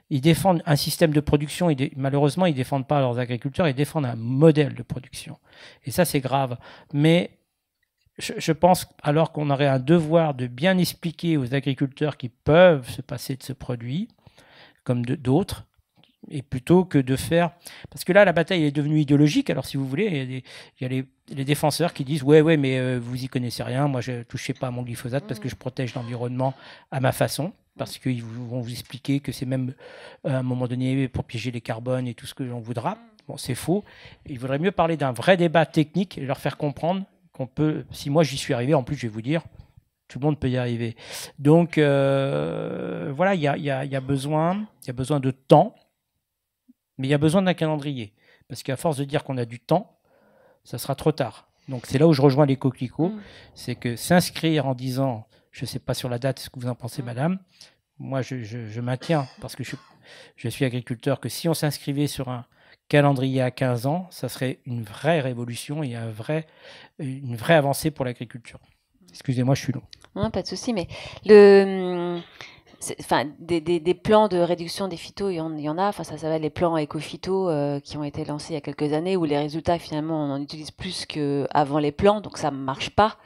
Ils défendent un système de production, malheureusement, ils ne défendent pas leurs agriculteurs, ils défendent un modèle de production. Et ça, c'est grave. Mais je pense alors qu'on aurait un devoir de bien expliquer aux agriculteurs qui peuvent se passer de ce produit, comme d'autres, et plutôt que de faire... Parce que là, la bataille est devenue idéologique. Alors, si vous voulez, il y a les défenseurs qui disent « Ouais, mais vous y connaissez rien. Moi, je ne touchez pas à mon glyphosate parce que je protège l'environnement à ma façon. » Parce qu'ils vont vous expliquer que c'est même, à un moment donné, pour piéger les carbones et tout ce que l'on voudra. Bon, c'est faux. Il vaudrait mieux parler d'un vrai débat technique et leur faire comprendre qu'on peut... Si moi, j'y suis arrivé, en plus, je vais vous dire, tout le monde peut y arriver. Donc, voilà, il y a besoin de temps. Mais il y a besoin d'un calendrier. Parce qu'à force de dire qu'on a du temps, ça sera trop tard. Donc c'est là où je rejoins les coquelicots. C'est que s'inscrire en disant, je ne sais pas sur la date ce que vous en pensez, madame, moi je maintiens, parce que je suis agriculteur, que si on s'inscrivait sur un calendrier à 15 ans, ça serait une vraie révolution et une vraie avancée pour l'agriculture. Excusez-moi, je suis long. Non, pas de souci, mais des plans de réduction des phytos, il y en a. Enfin, ça va les plans éco-phyto qui ont été lancés il y a quelques années, où les résultats, finalement, on en utilise plus qu'avant les plans, donc ça ne marche pas.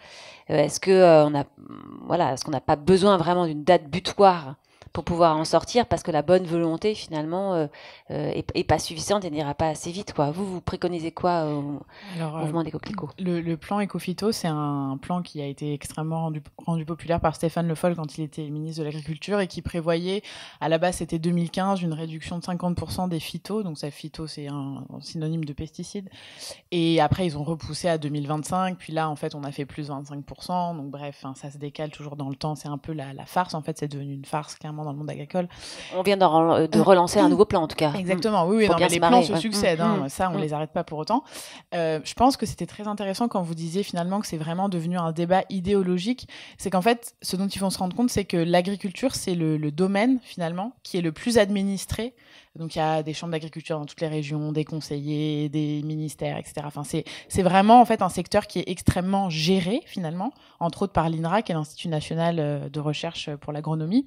Est-ce qu'on n'a pas besoin vraiment d'une date butoir pour pouvoir en sortir, parce que la bonne volonté, finalement, est pas suffisante et n'ira pas assez vite, quoi. Vous préconisez quoi au mouvement des coquelicots? Le plan éco-phyto, c'est un plan qui a été extrêmement rendu populaire par Stéphane Le Foll quand il était ministre de l'Agriculture, et qui prévoyait, à la base c'était 2015, une réduction de 50% des phytos. Donc ça, phyto, c'est un synonyme de pesticides. Et après, ils ont repoussé à 2025. Puis là, en fait, on a fait plus 25%. Donc bref, ça se décale toujours dans le temps. C'est un peu la farce. En fait, c'est devenu une farce, clairement. particulièrement dans le monde agricole. On vient de relancer un nouveau plan, en tout cas. Exactement, oui, non, mais les plans se succèdent, ça, on les arrête pas pour autant. Je pense que c'était très intéressant quand vous disiez finalement que c'est vraiment devenu un débat idéologique. C'est qu'en fait, ce dont il faut se rendre compte, c'est que l'agriculture, c'est le domaine, finalement, qui est le plus administré. Donc, il y a des chambres d'agriculture dans toutes les régions, des conseillers, des ministères, etc. Enfin, c'est vraiment, en fait, un secteur qui est extrêmement géré, finalement, entre autres par l'INRA, qui est l'Institut national de recherche pour l'agronomie.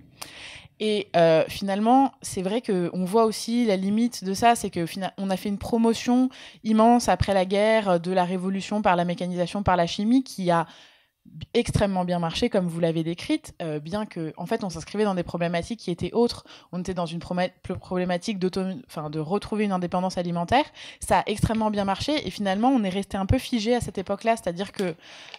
Et finalement, c'est vrai qu'on voit aussi la limite de ça, c'est qu'on a fait une promotion immense après la guerre de la révolution par la mécanisation, par la chimie, qui a extrêmement bien marché, comme vous l'avez décrite, bien que, en fait, on s'inscrivait dans des problématiques qui étaient autres. On était dans une problématique de retrouver une indépendance alimentaire. Ça a extrêmement bien marché, et finalement, on est resté un peu figé à cette époque-là, c'est-à-dire que,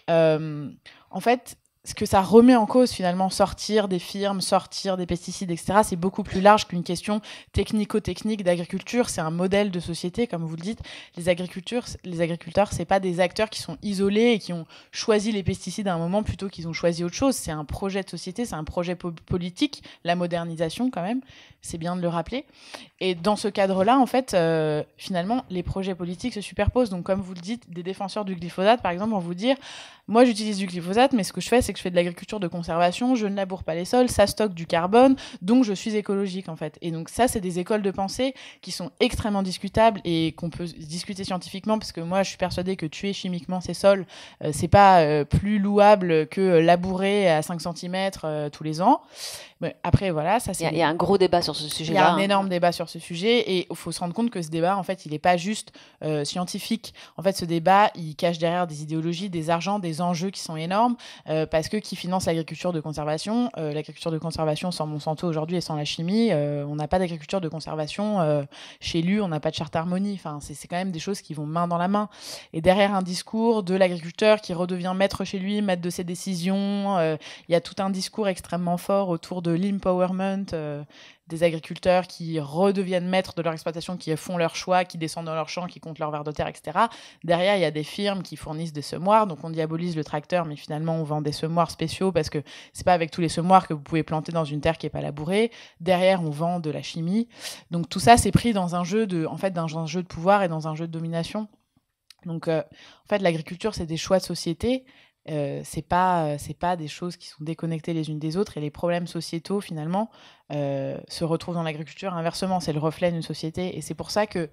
en fait, ce que ça remet en cause, finalement, sortir des firmes, sortir des pesticides, etc., c'est beaucoup plus large qu'une question technico-technique d'agriculture. C'est un modèle de société, comme vous le dites. Les agriculteurs, c'est pas des acteurs qui sont isolés et qui ont choisi les pesticides à un moment plutôt qu'ils ont choisi autre chose. C'est un projet de société, c'est un projet politique, la modernisation, quand même. C'est bien de le rappeler. Et dans ce cadre-là, en fait, finalement, les projets politiques se superposent. Donc, comme vous le dites, des défenseurs du glyphosate, par exemple, vont vous dire « Moi, j'utilise du glyphosate, mais ce que je fais, c'est que je fais de l'agriculture de conservation, je ne laboure pas les sols, ça stocke du carbone, donc je suis écologique, en fait. » Et donc, ça, c'est des écoles de pensée qui sont extrêmement discutables et qu'on peut discuter scientifiquement, parce que moi, je suis persuadée que tuer chimiquement ces sols, c'est pas plus louable que labourer à 5 cm tous les ans. Mais après, voilà, ça c'est... Il y a un gros débat sur ce sujet-là. Il y a un énorme débat sur ce sujet, et il faut se rendre compte que ce débat, en fait, il n'est pas juste scientifique. En fait, ce débat, il cache derrière des idéologies, des argents, des enjeux qui sont énormes, parce que qui finance l'agriculture de conservation l'agriculture de conservation sans Monsanto aujourd'hui et sans la chimie, on n'a pas d'agriculture de conservation chez lui, on n'a pas de charte harmonie. Enfin, c'est quand même des choses qui vont main dans la main. Et derrière un discours de l'agriculteur qui redevient maître chez lui, maître de ses décisions, il y a tout un discours extrêmement fort autour de l'empowerment des agriculteurs qui redeviennent maîtres de leur exploitation, qui font leurs choix, qui descendent dans leurs champs, qui comptent leurs vers de terre, etc. Derrière, il y a des firmes qui fournissent des semoirs. Donc, on diabolise le tracteur, mais finalement, on vend des semoirs spéciaux parce que c'est pas avec tous les semoirs que vous pouvez planter dans une terre qui est pas labourée. Derrière, on vend de la chimie. Donc, tout ça, c'est pris dans un jeu dans un jeu de pouvoir et dans un jeu de domination. Donc, en fait, l'agriculture, c'est des choix de société. C'est pas des choses qui sont déconnectées les unes des autres, et les problèmes sociétaux finalement se retrouvent dans l'agriculture. Inversement, c'est le reflet d'une société, et c'est pour ça que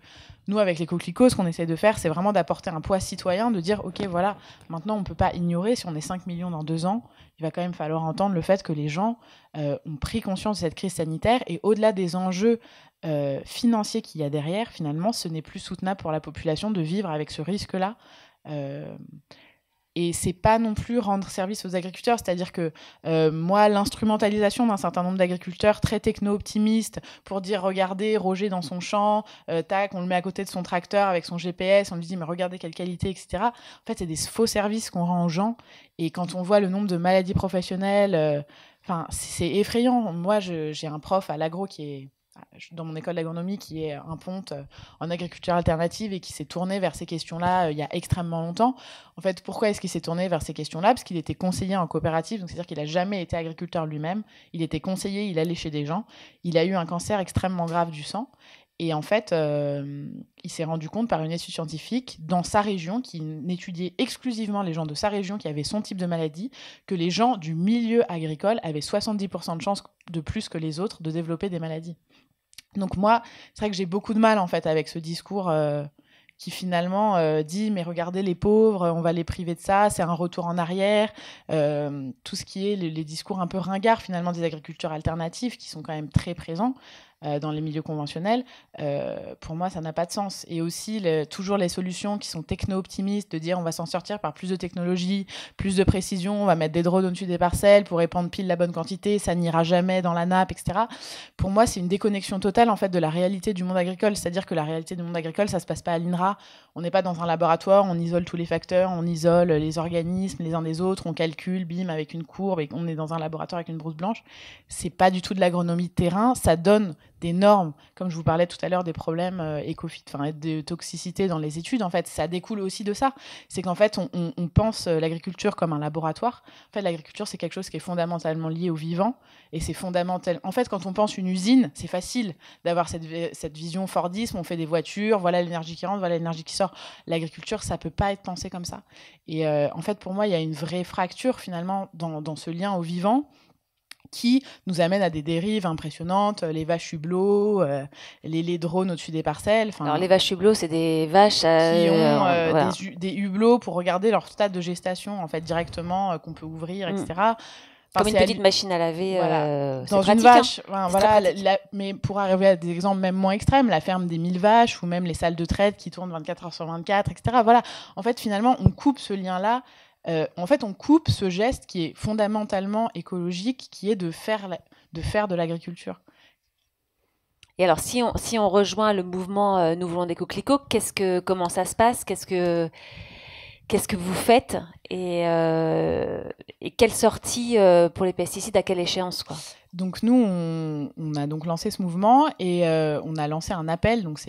nous, avec les coquelicots, ce qu'on essaie de faire, c'est vraiment d'apporter un poids citoyen, de dire ok, voilà, maintenant on peut pas ignorer, si on est 5 millions dans 2 ans, il va quand même falloir entendre le fait que les gens ont pris conscience de cette crise sanitaire, et au-delà des enjeux financiers qu'il y a derrière, finalement, ce n'est plus soutenable pour la population de vivre avec ce risque-là. Et c'est pas non plus rendre service aux agriculteurs, c'est-à-dire que moi, l'instrumentalisation d'un certain nombre d'agriculteurs très techno-optimistes pour dire regardez Roger dans son champ, tac, on le met à côté de son tracteur avec son GPS, on lui dit mais regardez quelle qualité, etc. En fait, c'est des faux services qu'on rend aux gens, et quand on voit le nombre de maladies professionnelles, c'est effrayant. Moi, j'ai un prof à l'agro qui est dans mon école d'agronomie, qui est un ponte en agriculture alternative et qui s'est tourné vers ces questions-là il y a extrêmement longtemps. En fait, pourquoi est-ce qu'il s'est tourné vers ces questions-là ? Parce qu'il était conseiller en coopérative, donc c'est-à-dire qu'il n'a jamais été agriculteur lui-même. Il était conseiller, il allait chez des gens. Il a eu un cancer extrêmement grave du sang. Et en fait, il s'est rendu compte par une étude scientifique dans sa région, qui étudiait exclusivement les gens de sa région qui avaient son type de maladie, que les gens du milieu agricole avaient 70% de chances de plus que les autres de développer des maladies. Donc moi, c'est vrai que j'ai beaucoup de mal en fait avec ce discours qui finalement dit mais regardez les pauvres, on va les priver de ça, c'est un retour en arrière, tout ce qui est les discours un peu ringards finalement des agriculteurs alternatifs qui sont quand même très présents dans les milieux conventionnels, pour moi ça n'a pas de sens. Et aussi toujours les solutions qui sont techno-optimistes, de dire on va s'en sortir par plus de technologie, plus de précision, on va mettre des drones au-dessus des parcelles pour répandre pile la bonne quantité, ça n'ira jamais dans la nappe, etc. Pour moi c'est une déconnexion totale en fait de la réalité du monde agricole, c'est-à-dire que la réalité du monde agricole ça se passe pas à l'INRA, on n'est pas dans un laboratoire, on isole tous les facteurs, on isole les organismes les uns des autres, on calcule, bim, avec une courbe, et on est dans un laboratoire avec une blouse blanche. C'est pas du tout de l'agronomie de terrain, ça donne des normes, comme je vous parlais tout à l'heure des problèmes de toxicité dans les études, en fait, ça découle aussi de ça. C'est qu'en fait, on pense l'agriculture comme un laboratoire. En fait, l'agriculture, c'est quelque chose qui est fondamentalement lié au vivant, et c'est fondamental. En fait, quand on pense une usine, c'est facile d'avoir cette vision Fordisme, on fait des voitures, voilà l'énergie qui rentre, voilà l'énergie qui sort. L'agriculture, ça peut pas être pensé comme ça. Et en fait, pour moi, il y a une vraie fracture, finalement, dans ce lien au vivant, qui nous amène à des dérives impressionnantes, les vaches hublots, les drones au-dessus des parcelles. Alors les vaches hublots, c'est des vaches qui ont voilà. des hublots pour regarder leur stade de gestation en fait directement qu'on peut ouvrir, etc. Comme une petite machine à laver. Voilà. Dans pratique, une vache, hein. voilà, mais pour arriver à des exemples même moins extrêmes, la ferme des 1000 vaches ou même les salles de traite qui tournent 24 heures sur 24, etc. Voilà. En fait, finalement, on coupe ce lien-là. En fait, on coupe ce geste qui est fondamentalement écologique, qui est de faire de l'agriculture. Et alors, si on rejoint le mouvement Nous voulons des coquelicots, comment ça se passe? Qu'est-ce que vous faites? Et quelle sortie pour les pesticides, à quelle échéance, quoi? Donc nous, on a donc lancé ce mouvement et on a lancé un appel. Donc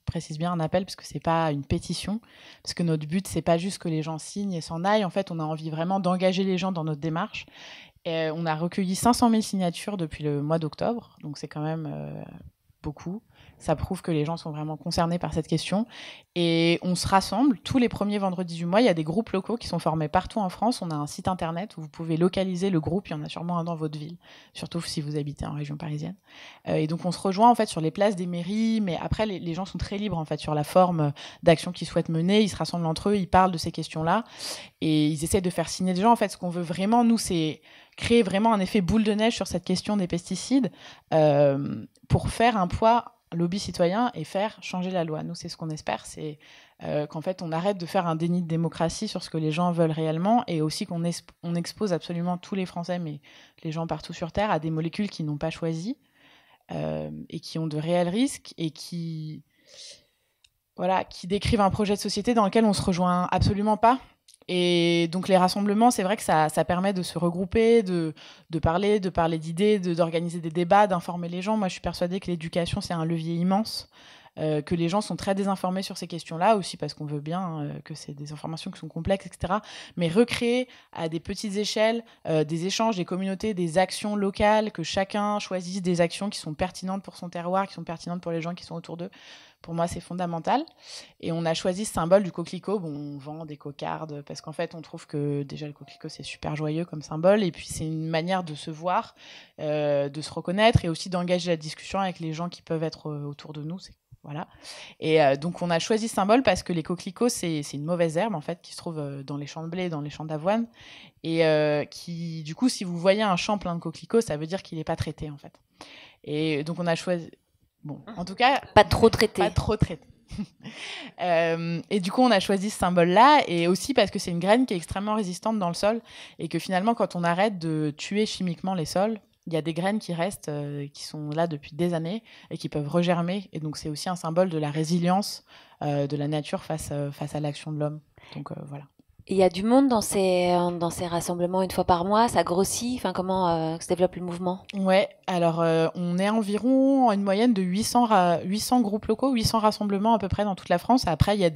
précise bien un appel parce que c'est pas une pétition, parce que notre but c'est pas juste que les gens signent et s'en aillent. En fait, on a envie vraiment d'engager les gens dans notre démarche. Et on a recueilli 500 000 signatures depuis le mois d'octobre, donc c'est quand même beaucoup. Ça prouve que les gens sont vraiment concernés par cette question. Et on se rassemble tous les premiers vendredis du mois. Il y a des groupes locaux qui sont formés partout en France. On a un site internet où vous pouvez localiser le groupe. Il y en a sûrement un dans votre ville, surtout si vous habitez en région parisienne. Et donc on se rejoint en fait sur les places des mairies. Mais après, les gens sont très libres en fait sur la forme d'action qu'ils souhaitent mener. Ils se rassemblent entre eux, ils parlent de ces questions-là et ils essaient de faire signer des gens. En fait, ce qu'on veut vraiment, nous, c'est créer vraiment un effet boule de neige sur cette question des pesticides pour faire un poids lobby citoyen et faire changer la loi. Nous, c'est ce qu'on espère, c'est qu'en fait, on arrête de faire un déni de démocratie sur ce que les gens veulent réellement et aussi qu'on expose absolument tous les Français, mais les gens partout sur Terre, à des molécules qu'ils n'ont pas choisies et qui ont de réels risques et qui décrivent un projet de société dans lequel on se rejoint absolument pas. Et donc les rassemblements, c'est vrai que ça permet de se regrouper, de parler d'idées, d'organiser des débats, d'informer les gens. Moi, je suis persuadée que l'éducation, c'est un levier immense, que les gens sont très désinformés sur ces questions-là, aussi parce qu'on veut bien que c'est des informations qui sont complexes, etc. Mais recréer à des petites échelles des échanges, des communautés, des actions locales, que chacun choisisse des actions qui sont pertinentes pour son terroir, qui sont pertinentes pour les gens qui sont autour d'eux. Pour moi, c'est fondamental. Et on a choisi ce symbole du coquelicot. Bon, on vend des cocardes parce qu'en fait, on trouve que déjà le coquelicot, c'est super joyeux comme symbole. Et puis, c'est une manière de se voir, de se reconnaître et aussi d'engager la discussion avec les gens qui peuvent être autour de nous. Voilà. Et donc, on a choisi ce symbole parce que les coquelicots, c'est une mauvaise herbe en fait qui se trouve dans les champs de blé, dans les champs d'avoine. Et qui, du coup, si vous voyez un champ plein de coquelicots, ça veut dire qu'il n'est pas traité en fait. Et donc, on a choisi... Bon, en tout cas... Pas trop traité. Pas trop traité. Et du coup, on a choisi ce symbole-là, et aussi parce que c'est une graine qui est extrêmement résistante dans le sol, et que finalement, quand on arrête de tuer chimiquement les sols, il y a des graines qui restent, qui sont là depuis des années, et qui peuvent regermer. Et donc, c'est aussi un symbole de la résilience de la nature face à l'action de l'homme. Donc, voilà. Il y a du monde dans ces rassemblements une fois par mois, ça grossit, enfin comment se développe le mouvement? Ouais, alors on est environ en une moyenne de 800 groupes locaux, 800 rassemblements à peu près dans toute la France. Après, il y a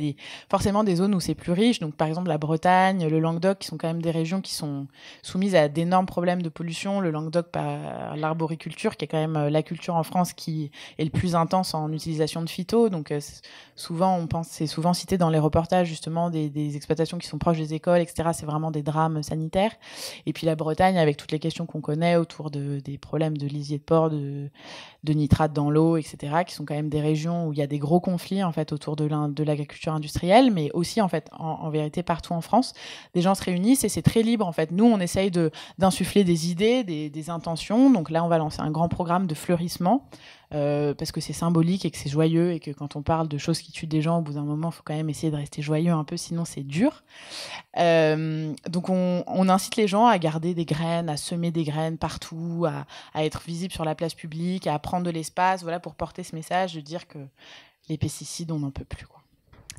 forcément des zones où c'est plus riche, donc par exemple la Bretagne, le Languedoc, qui sont quand même des régions qui sont soumises à d'énormes problèmes de pollution. Le Languedoc par l'arboriculture, qui est quand même la culture en France qui est le plus intense en utilisation de phyto. Donc c'est souvent cité dans les reportages justement des exploitations qui sont proches des écoles, etc. C'est vraiment des drames sanitaires. Et puis la Bretagne, avec toutes les questions qu'on connaît autour des problèmes de lisier de porc, de nitrates dans l'eau, etc., qui sont quand même des régions où il y a des gros conflits en fait autour de l'agriculture industrielle, mais aussi en fait en vérité partout en France, des gens se réunissent et c'est très libre en fait. Nous, on essaye d'insuffler des idées, des intentions. Donc là, on va lancer un grand programme de fleurissement. Parce que c'est symbolique et que c'est joyeux et que quand on parle de choses qui tuent des gens, au bout d'un moment, il faut quand même essayer de rester joyeux un peu, sinon c'est dur. Donc on incite les gens à garder des graines, à semer des graines partout, à être visibles sur la place publique, à prendre de l'espace, voilà, pour porter ce message de dire que les pesticides, on n'en peut plus, quoi.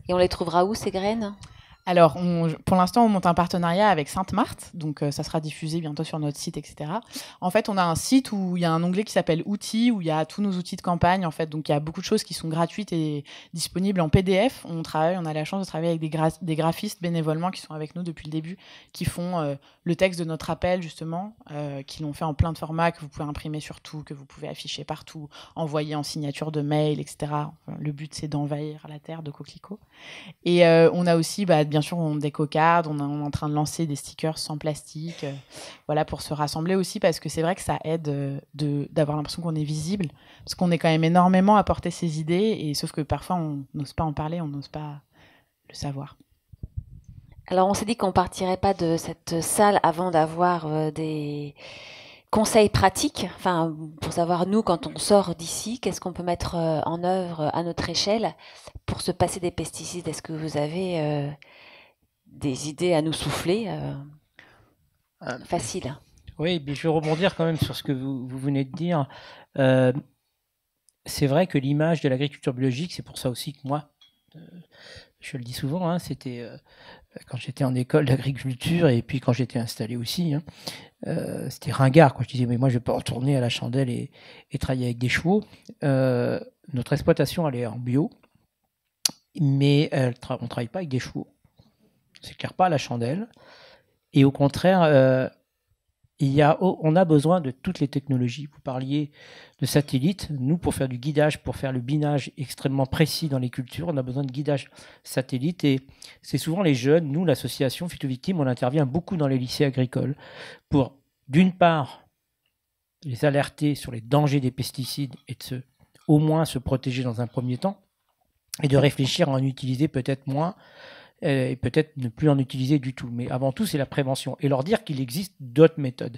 Et on les trouvera où, ces graines ? Alors, pour l'instant, on monte un partenariat avec Sainte-Marthe, donc ça sera diffusé bientôt sur notre site, etc. En fait, on a un site où il y a un onglet qui s'appelle Outils, où il y a tous nos outils de campagne, en fait. Donc, il y a beaucoup de choses qui sont gratuites et disponibles en PDF. On a la chance de travailler avec des graphistes bénévolement qui sont avec nous depuis le début, qui font le texte de notre appel, justement, qui l'ont fait en plein de formats, que vous pouvez imprimer sur tout, que vous pouvez afficher partout, envoyer en signature de mail, etc. Le but, c'est d'envahir la terre de coquelicots. Et on a aussi, bien sûr, des cocardes, on est en train de lancer des stickers sans plastique, voilà, pour se rassembler aussi, parce que c'est vrai que ça aide d'avoir l'impression qu'on est visible, parce qu'on est quand même énormément à porter ses idées, et sauf que parfois on n'ose pas en parler, on n'ose pas le savoir. Alors on s'est dit qu'on partirait pas de cette salle avant d'avoir des conseils pratiques, enfin pour savoir nous quand on sort d'ici, qu'est-ce qu'on peut mettre en œuvre à notre échelle pour se passer des pesticides. Est-ce que vous avez des idées à nous souffler faciles? Oui, mais je vais rebondir quand même sur ce que vous venez de dire. C'est vrai que l'image de l'agriculture biologique, c'est pour ça aussi que moi, je le dis souvent, hein, c'était quand j'étais en école d'agriculture et puis quand j'étais installé aussi, hein, c'était ringard. Je disais, mais moi, je ne vais pas retourner à la chandelle et travailler avec des chevaux. Notre exploitation, elle est en bio, mais on ne travaille pas avec des chevaux. C'est clair, pas à la chandelle. Et au contraire, on a besoin de toutes les technologies. Vous parliez de satellites. Nous, pour faire du guidage, pour faire le binage extrêmement précis dans les cultures, on a besoin de guidage satellite. Et c'est souvent les jeunes, nous, l'association Phytovictimes, on intervient beaucoup dans les lycées agricoles pour, d'une part, les alerter sur les dangers des pesticides et au moins se protéger dans un premier temps, et de réfléchir à en utiliser peut-être moins, et peut-être ne plus en utiliser du tout. Mais avant tout, c'est la prévention. Et leur dire qu'il existe d'autres méthodes.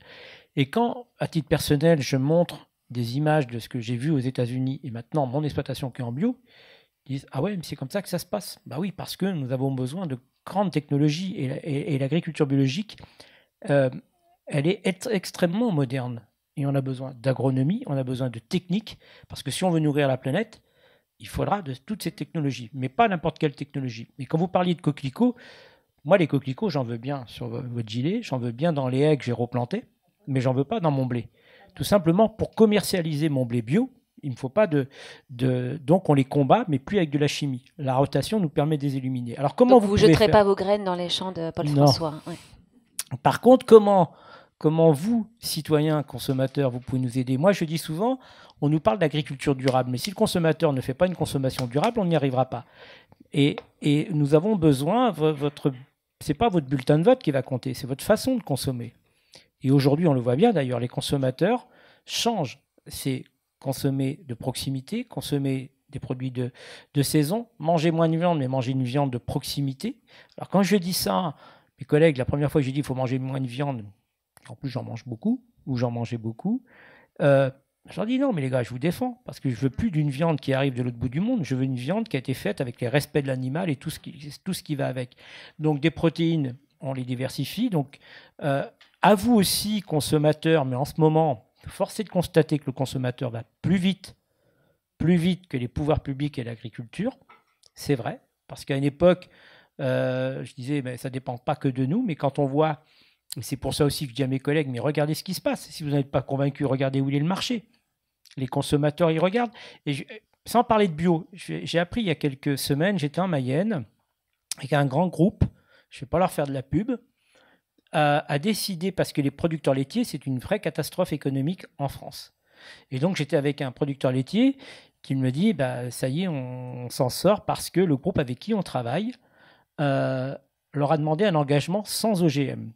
Et quand, à titre personnel, je montre des images de ce que j'ai vu aux États-Unis et maintenant mon exploitation qui est en bio, ils disent « Ah ouais, mais c'est comme ça que ça se passe ». Bah oui, parce que nous avons besoin de grandes technologies et l'agriculture biologique, elle est extrêmement moderne. Et on a besoin d'agronomie, on a besoin de techniques, parce que si on veut nourrir la planète, il faudra de toutes ces technologies, mais pas n'importe quelle technologie. Et quand vous parliez de coquelicots, moi, les coquelicots, j'en veux bien sur votre gilet, j'en veux bien dans les haies que j'ai replantées, mais j'en veux pas dans mon blé. Tout simplement, pour commercialiser mon blé bio, il ne faut pas donc on les combat, mais plus avec de la chimie. La rotation nous permet de les éliminer. Alors comment donc vous ne jeterez pas vos graines dans les champs de Paul François? Ouais. Par contre, comment vous, citoyens, consommateurs, vous pouvez nous aider? Moi, je dis souvent, on nous parle d'agriculture durable, mais si le consommateur ne fait pas une consommation durable, on n'y arrivera pas. Et nous avons besoin, c'est pas votre bulletin de vote qui va compter, c'est votre façon de consommer. Et aujourd'hui, on le voit bien d'ailleurs, les consommateurs changent. C'est consommer de proximité, consommer des produits de saison, manger moins de viande, mais manger une viande de proximité. Alors quand je dis ça, mes collègues, la première fois que j'ai dit qu'il faut manger moins de viande, en plus j'en mange beaucoup, ou j'en mangeais beaucoup, je leur dis non, mais les gars, je vous défends, parce que je veux plus d'une viande qui arrive de l'autre bout du monde, je veux une viande qui a été faite avec les respects de l'animal et tout ce qui va avec. Donc des protéines, on les diversifie. Donc à vous aussi, consommateurs, mais en ce moment, force est de constater que le consommateur va plus vite que les pouvoirs publics et l'agriculture. C'est vrai, parce qu'à une époque, je disais, ça ne dépend pas que de nous, mais quand on voit, et c'est pour ça aussi que je dis à mes collègues, mais regardez ce qui se passe. Si vous n'êtes pas convaincu, regardez où il est le marché. Les consommateurs, ils regardent. Et sans parler de bio, j'ai appris il y a quelques semaines, j'étais en Mayenne, avec un grand groupe, je ne vais pas leur faire de la pub, a décidé, parce que les producteurs laitiers, c'est une vraie catastrophe économique en France. Et donc j'étais avec un producteur laitier qui me dit, ça y est, on s'en sort parce que le groupe avec qui on travaille leur a demandé un engagement sans OGM.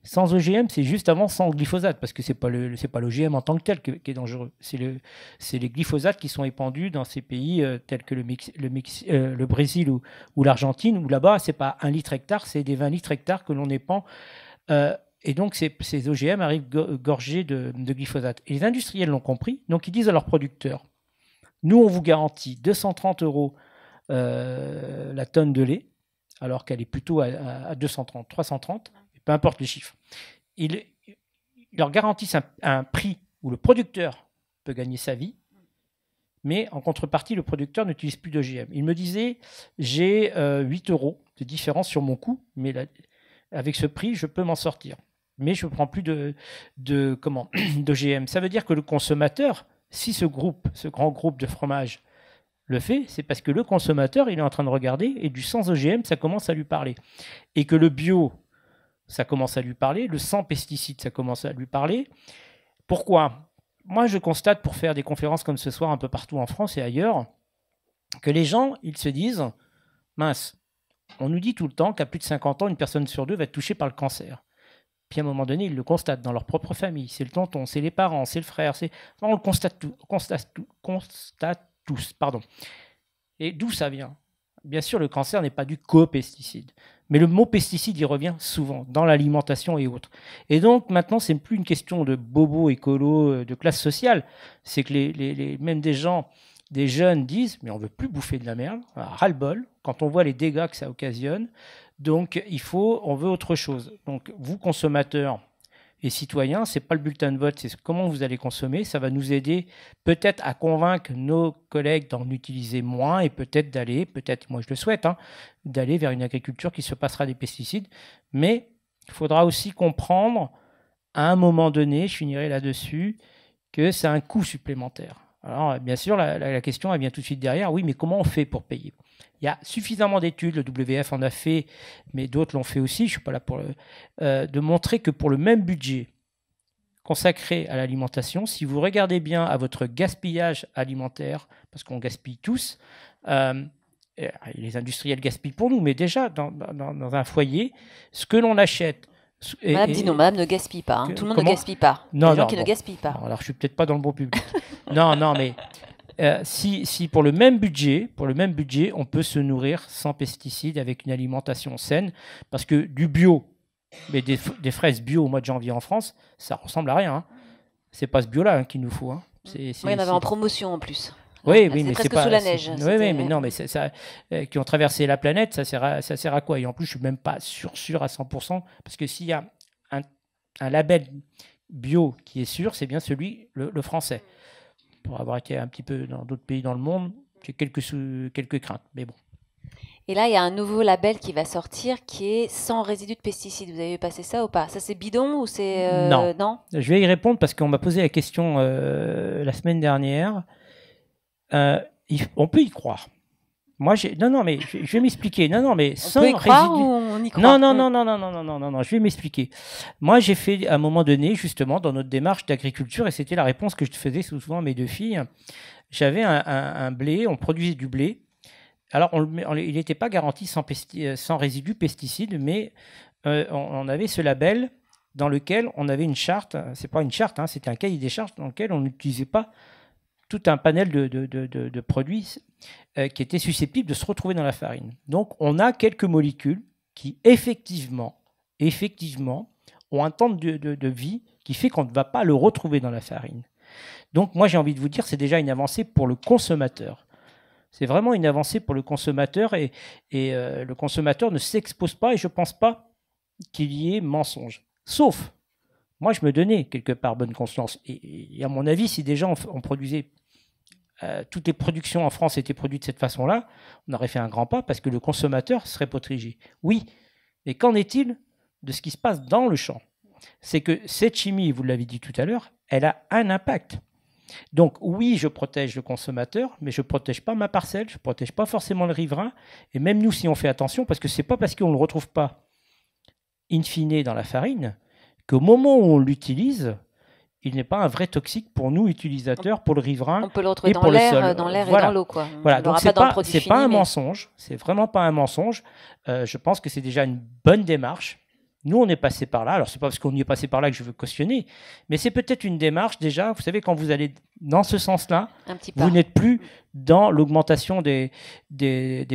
Sans OGM, c'est juste avant sans glyphosate, parce que c'est pas l'OGM en tant que tel qui est dangereux. C'est les glyphosates qui sont épandus dans ces pays tels que le Brésil ou l'Argentine, où là-bas, c'est pas 1 litre hectare, c'est des 20 litres hectare que l'on épand. Et donc, ces OGM arrivent gorgés de glyphosate. Et les industriels l'ont compris, donc ils disent à leurs producteurs, nous, on vous garantit 230 € la tonne de lait, alors qu'elle est plutôt à 230, 330, peu importe les chiffres. Ils leur garantissent un prix où le producteur peut gagner sa vie, mais en contrepartie, le producteur n'utilise plus d'OGM. Il me disait, j'ai 8 € de différence sur mon coût, mais avec ce prix, je peux m'en sortir. Mais je ne prends plus d'OGM. Ça veut dire que le consommateur, si ce grand groupe de fromage le fait, c'est parce que le consommateur, il est en train de regarder et du sans OGM, ça commence à lui parler. Et que le bio, ça commence à lui parler, le sans pesticides, ça commence à lui parler. Pourquoi ? Moi, je constate, pour faire des conférences comme ce soir un peu partout en France et ailleurs, que les gens, ils se disent, mince, on nous dit tout le temps qu'à plus de 50 ans, une personne sur 2 va être touchée par le cancer. Puis à un moment donné, ils le constatent dans leur propre famille. C'est le tonton, c'est les parents, c'est le frère. On le constate tous. Pardon. Et d'où ça vient ? Bien sûr, le cancer n'est pas dû qu'aux pesticides. Mais le mot pesticide, il revient souvent dans l'alimentation et autres. Et donc, maintenant, ce n'est plus une question de bobo écolo, de classe sociale. C'est que même des jeunes disent, mais on ne veut plus bouffer de la merde, ras-le-bol, quand on voit les dégâts que ça occasionne. Donc, on veut autre chose. Donc, vous, consommateurs et citoyens, ce n'est pas le bulletin de vote, c'est comment vous allez consommer. Ça va nous aider peut-être à convaincre nos collègues d'en utiliser moins et peut-être moi je le souhaite, d'aller vers une agriculture qui se passera des pesticides. Mais il faudra aussi comprendre, à un moment donné, je finirai là-dessus, que c'est un coût supplémentaire. Alors, bien sûr, la question, elle vient tout de suite derrière. Oui, mais comment on fait pour payer ? Il y a suffisamment d'études, le WWF en a fait, mais d'autres l'ont fait aussi, je ne suis pas là pour de montrer que pour le même budget consacré à l'alimentation, si vous regardez bien à votre gaspillage alimentaire, parce qu'on gaspille tous, les industriels gaspillent pour nous, mais déjà dans un foyer, ce que l'on achète... Madame ne gaspille pas. Tout le monde ne gaspille pas. Non, des gens qui ne gaspillent pas. Alors, je ne suis peut-être pas dans le bon public. non, mais... si pour le même budget, on peut se nourrir sans pesticides avec une alimentation saine, parce que du bio, mais des fraises bio au mois de janvier en France, ça ressemble à rien. C'est pas ce bio-là qu'il nous faut. Il y en avait en promotion en plus. Oui, mais c'est pas sous la neige. Qui ont traversé la planète, ça sert à quoi ? Et en plus, je suis même pas sûr à 100%, parce que s'il y a un label bio qui est sûr, c'est bien celui le français. Pour avoir été un petit peu dans d'autres pays dans le monde, j'ai quelques craintes, mais bon. Et là, il y a un nouveau label qui va sortir qui est sans résidus de pesticides. Vous avez passé ça ou pas ? Ça, c'est bidon ou c'est... Non. Je vais y répondre parce qu'on m'a posé la question la semaine dernière. On peut y croire. Moi, mais je vais m'expliquer. Non, mais sans résidus. On peut y croire ou on y croit ? Non, je vais m'expliquer. Moi, j'ai fait, à un moment donné, justement, dans notre démarche d'agriculture, et c'était la réponse que je faisais souvent à mes 2 filles, j'avais un blé, on produisait du blé. Alors, il n'était pas garanti sans résidus pesticides, mais on avait ce label dans lequel on avait une charte. C'est pas une charte, c'était un cahier des charges dans lequel on n'utilisait pas tout un panel de produits qui étaient susceptibles de se retrouver dans la farine. Donc, on a quelques molécules qui, effectivement, ont un temps de vie qui fait qu'on ne va pas le retrouver dans la farine. Donc, moi, j'ai envie de vous dire, c'est déjà une avancée pour le consommateur. C'est vraiment une avancée pour le consommateur et le consommateur ne s'expose pas et je ne pense pas qu'il y ait mensonge. Sauf, moi, je me donnais quelque part bonne conscience. Et à mon avis, si des gens on produisait toutes les productions en France étaient produites de cette façon-là, on aurait fait un grand pas parce que le consommateur serait protégé. Oui, mais qu'en est-il de ce qui se passe dans le champ ? C'est que cette chimie, vous l'avez dit tout à l'heure, elle a un impact. Donc oui, je protège le consommateur, mais je ne protège pas ma parcelle, je ne protège pas forcément le riverain. Et même nous, si on fait attention, parce que ce n'est pas parce qu'on ne le retrouve pas in fine dans la farine, qu'au moment où on l'utilise, il n'est pas un vrai toxique pour nous, utilisateurs, pour le riverain. On peut le retrouver et pour le sol. dans l'air Voilà. et dans l'eau. Voilà, donc ce n'est pas un mensonge, c'est vraiment pas un mensonge. Je pense que c'est déjà une bonne démarche. Nous, on est passé par là. Alors, ce n'est pas parce qu'on y est passé par là que je veux cautionner, mais c'est peut-être une démarche déjà. Vous savez, quand vous allez dans ce sens-là, vous n'êtes plus dans l'augmentation des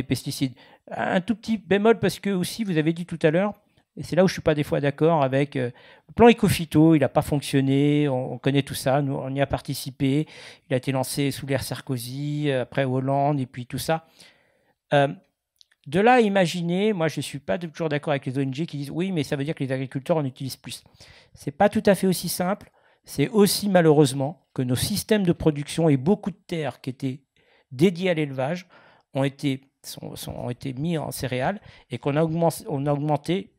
pesticides. Un tout petit bémol, parce que aussi, vous avez dit tout à l'heure, et c'est là où je ne suis pas des fois d'accord avec le plan Éco-Phyto, il n'a pas fonctionné, on connaît tout ça, nous, on y a participé, il a été lancé sous l'ère Sarkozy, après Hollande, et puis tout ça. De là à imaginer, moi je ne suis pas toujours d'accord avec les ONG qui disent oui, mais ça veut dire que les agriculteurs en utilisent plus. Ce n'est pas tout à fait aussi simple. c'est aussi malheureusement que nos systèmes de production et beaucoup de terres qui étaient dédiées à l'élevage ont été mis en céréales et qu'on a augmenté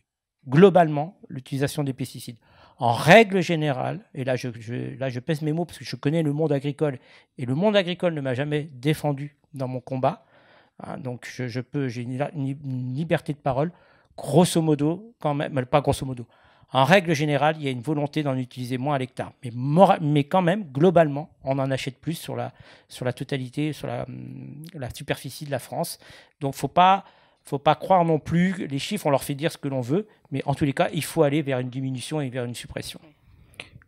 globalement l'utilisation des pesticides. En règle générale, et là je pèse mes mots parce que je connais le monde agricole, et le monde agricole ne m'a jamais défendu dans mon combat, hein, donc j'ai une liberté de parole, grosso modo, quand même, pas grosso modo, en règle générale, il y a une volonté d'en utiliser moins à l'hectare. Mais quand même, globalement, on en achète plus sur la totalité, sur la superficie de la France. Donc, faut pas croire non plus. Les chiffres, on leur fait dire ce que l'on veut. Mais en tous les cas, il faut aller vers une diminution et vers une suppression.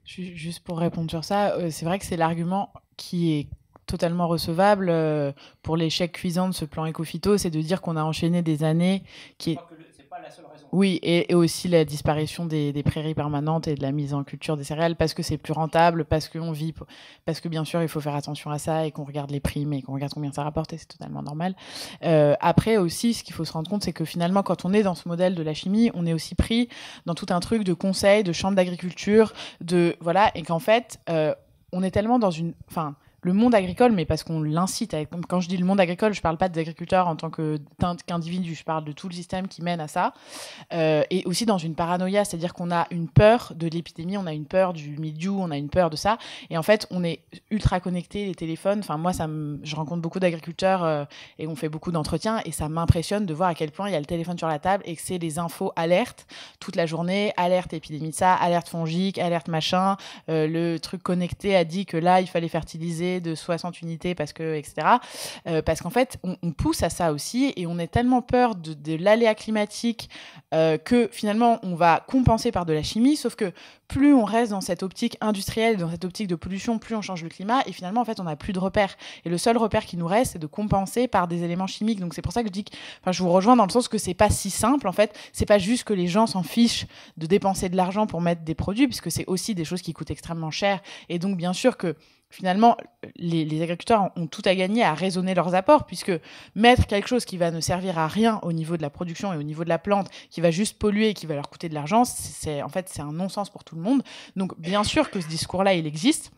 Juste pour répondre sur ça, c'est vrai que c'est l'argument qui est totalement recevable pour l'échec cuisant de ce plan éco-phyto, c'est de dire qu'on a enchaîné des années qui est... Pas la seule raison. Oui, et aussi la disparition des prairies permanentes et de la mise en culture des céréales parce que c'est plus rentable, parce que bien sûr il faut faire attention à ça et qu'on regarde les primes et qu'on regarde combien ça rapporte et c'est totalement normal. Après aussi, ce qu'il faut se rendre compte, c'est que finalement quand on est dans ce modèle de la chimie, on est aussi pris dans tout un truc de conseils, de chambres d'agriculture, et qu'en fait on est tellement dans le monde agricole, mais parce qu'on l'incite. Quand je dis le monde agricole, je ne parle pas des agriculteurs en tant qu'individu, je parle de tout le système qui mène à ça. Et aussi dans une paranoïa, c'est-à-dire qu'on a une peur de l'épidémie, on a une peur du mildiou, on a une peur de ça. Et en fait, on est ultra connectés, les téléphones. Enfin, moi, je rencontre beaucoup d'agriculteurs et on fait beaucoup d'entretiens. Et ça m'impressionne de voir à quel point il y a le téléphone sur la table et que c'est les infos alertes toute la journée. Alerte épidémie de ça, alerte fongique, alerte machin. Le truc connecté a dit que là, il fallait fertiliser de 60 unités parce que, etc. Parce qu'en fait, on pousse à ça aussi et on est tellement peur de l'aléa climatique que finalement, on va compenser par de la chimie, sauf que plus on reste dans cette optique industrielle, dans cette optique de pollution, plus on change le climat et finalement, en fait, on n'a plus de repères. Et le seul repère qui nous reste, c'est de compenser par des éléments chimiques. Donc, c'est pour ça que je vous rejoins dans le sens que c'est pas si simple, en fait. C'est pas juste que les gens s'en fichent de dépenser de l'argent pour mettre des produits, puisque c'est aussi des choses qui coûtent extrêmement cher. Et donc, bien sûr que finalement, les agriculteurs ont tout à gagner à raisonner leurs apports, puisque mettre quelque chose qui va ne servir à rien au niveau de la production et au niveau de la plante, qui va juste polluer et qui va leur coûter de l'argent, c'est un non-sens pour tout le monde. Donc, bien sûr que ce discours-là, il existe.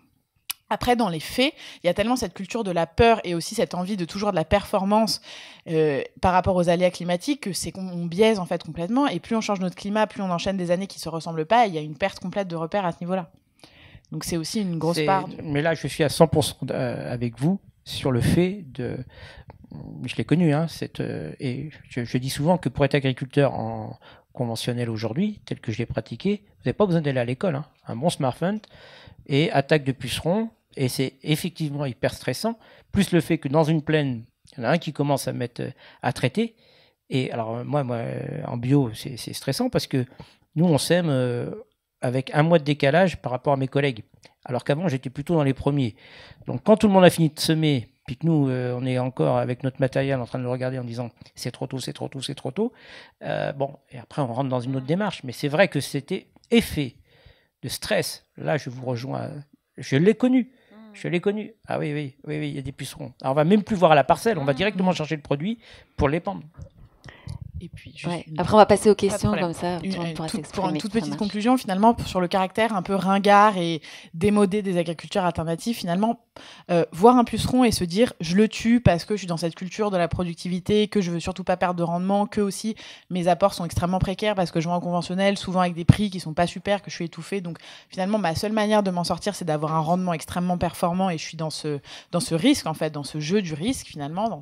Après, dans les faits, il y a tellement cette culture de la peur et aussi cette envie de toujours de la performance par rapport aux aléas climatiques que c'est qu'on biaise en fait complètement. Et plus on change notre climat, plus on enchaîne des années qui ne se ressemblent pas. Et il y a une perte complète de repères à ce niveau-là. Donc c'est aussi une grosse part. Mais là, je suis à 100% avec vous sur le fait de... Je l'ai connu, hein, et je dis souvent que pour être agriculteur en conventionnel aujourd'hui, tel que je l'ai pratiqué, vous n'avez pas besoin d'aller à l'école. Hein. Un bon smartphone et attaque de pucerons, et c'est effectivement hyper stressant, plus le fait que dans une plaine, il y en a un qui commence à traiter. Et alors moi en bio, c'est stressant parce que nous, on sème... avec un mois de décalage par rapport à mes collègues. Alors qu'avant, j'étais plutôt dans les premiers. Donc, quand tout le monde a fini de semer, puis que nous, on est encore avec notre matériel en train de le regarder en disant « c'est trop tôt, c'est trop tôt, c'est trop tôt », et après, on rentre dans une autre démarche. Mais c'est vrai que c'était effet de stress. Là, je vous rejoins. Je l'ai connu. Ah oui, il y a des pucerons. Alors, on va même plus voir à la parcelle. On va directement chercher le produit pour l'épandre. Et puis, après, on va passer aux questions comme ça. Pour une toute petite conclusion, finalement, sur le caractère un peu ringard et démodé des agriculteurs alternatifs, finalement, voir un puceron et se dire je le tue parce que je suis dans cette culture de la productivité, que je veux surtout pas perdre de rendement, que aussi mes apports sont extrêmement précaires parce que je vends en conventionnel, souvent avec des prix qui sont pas super, que je suis étouffée. Donc finalement, ma seule manière de m'en sortir, c'est d'avoir un rendement extrêmement performant et je suis dans ce risque, en fait, dans ce jeu du risque, finalement.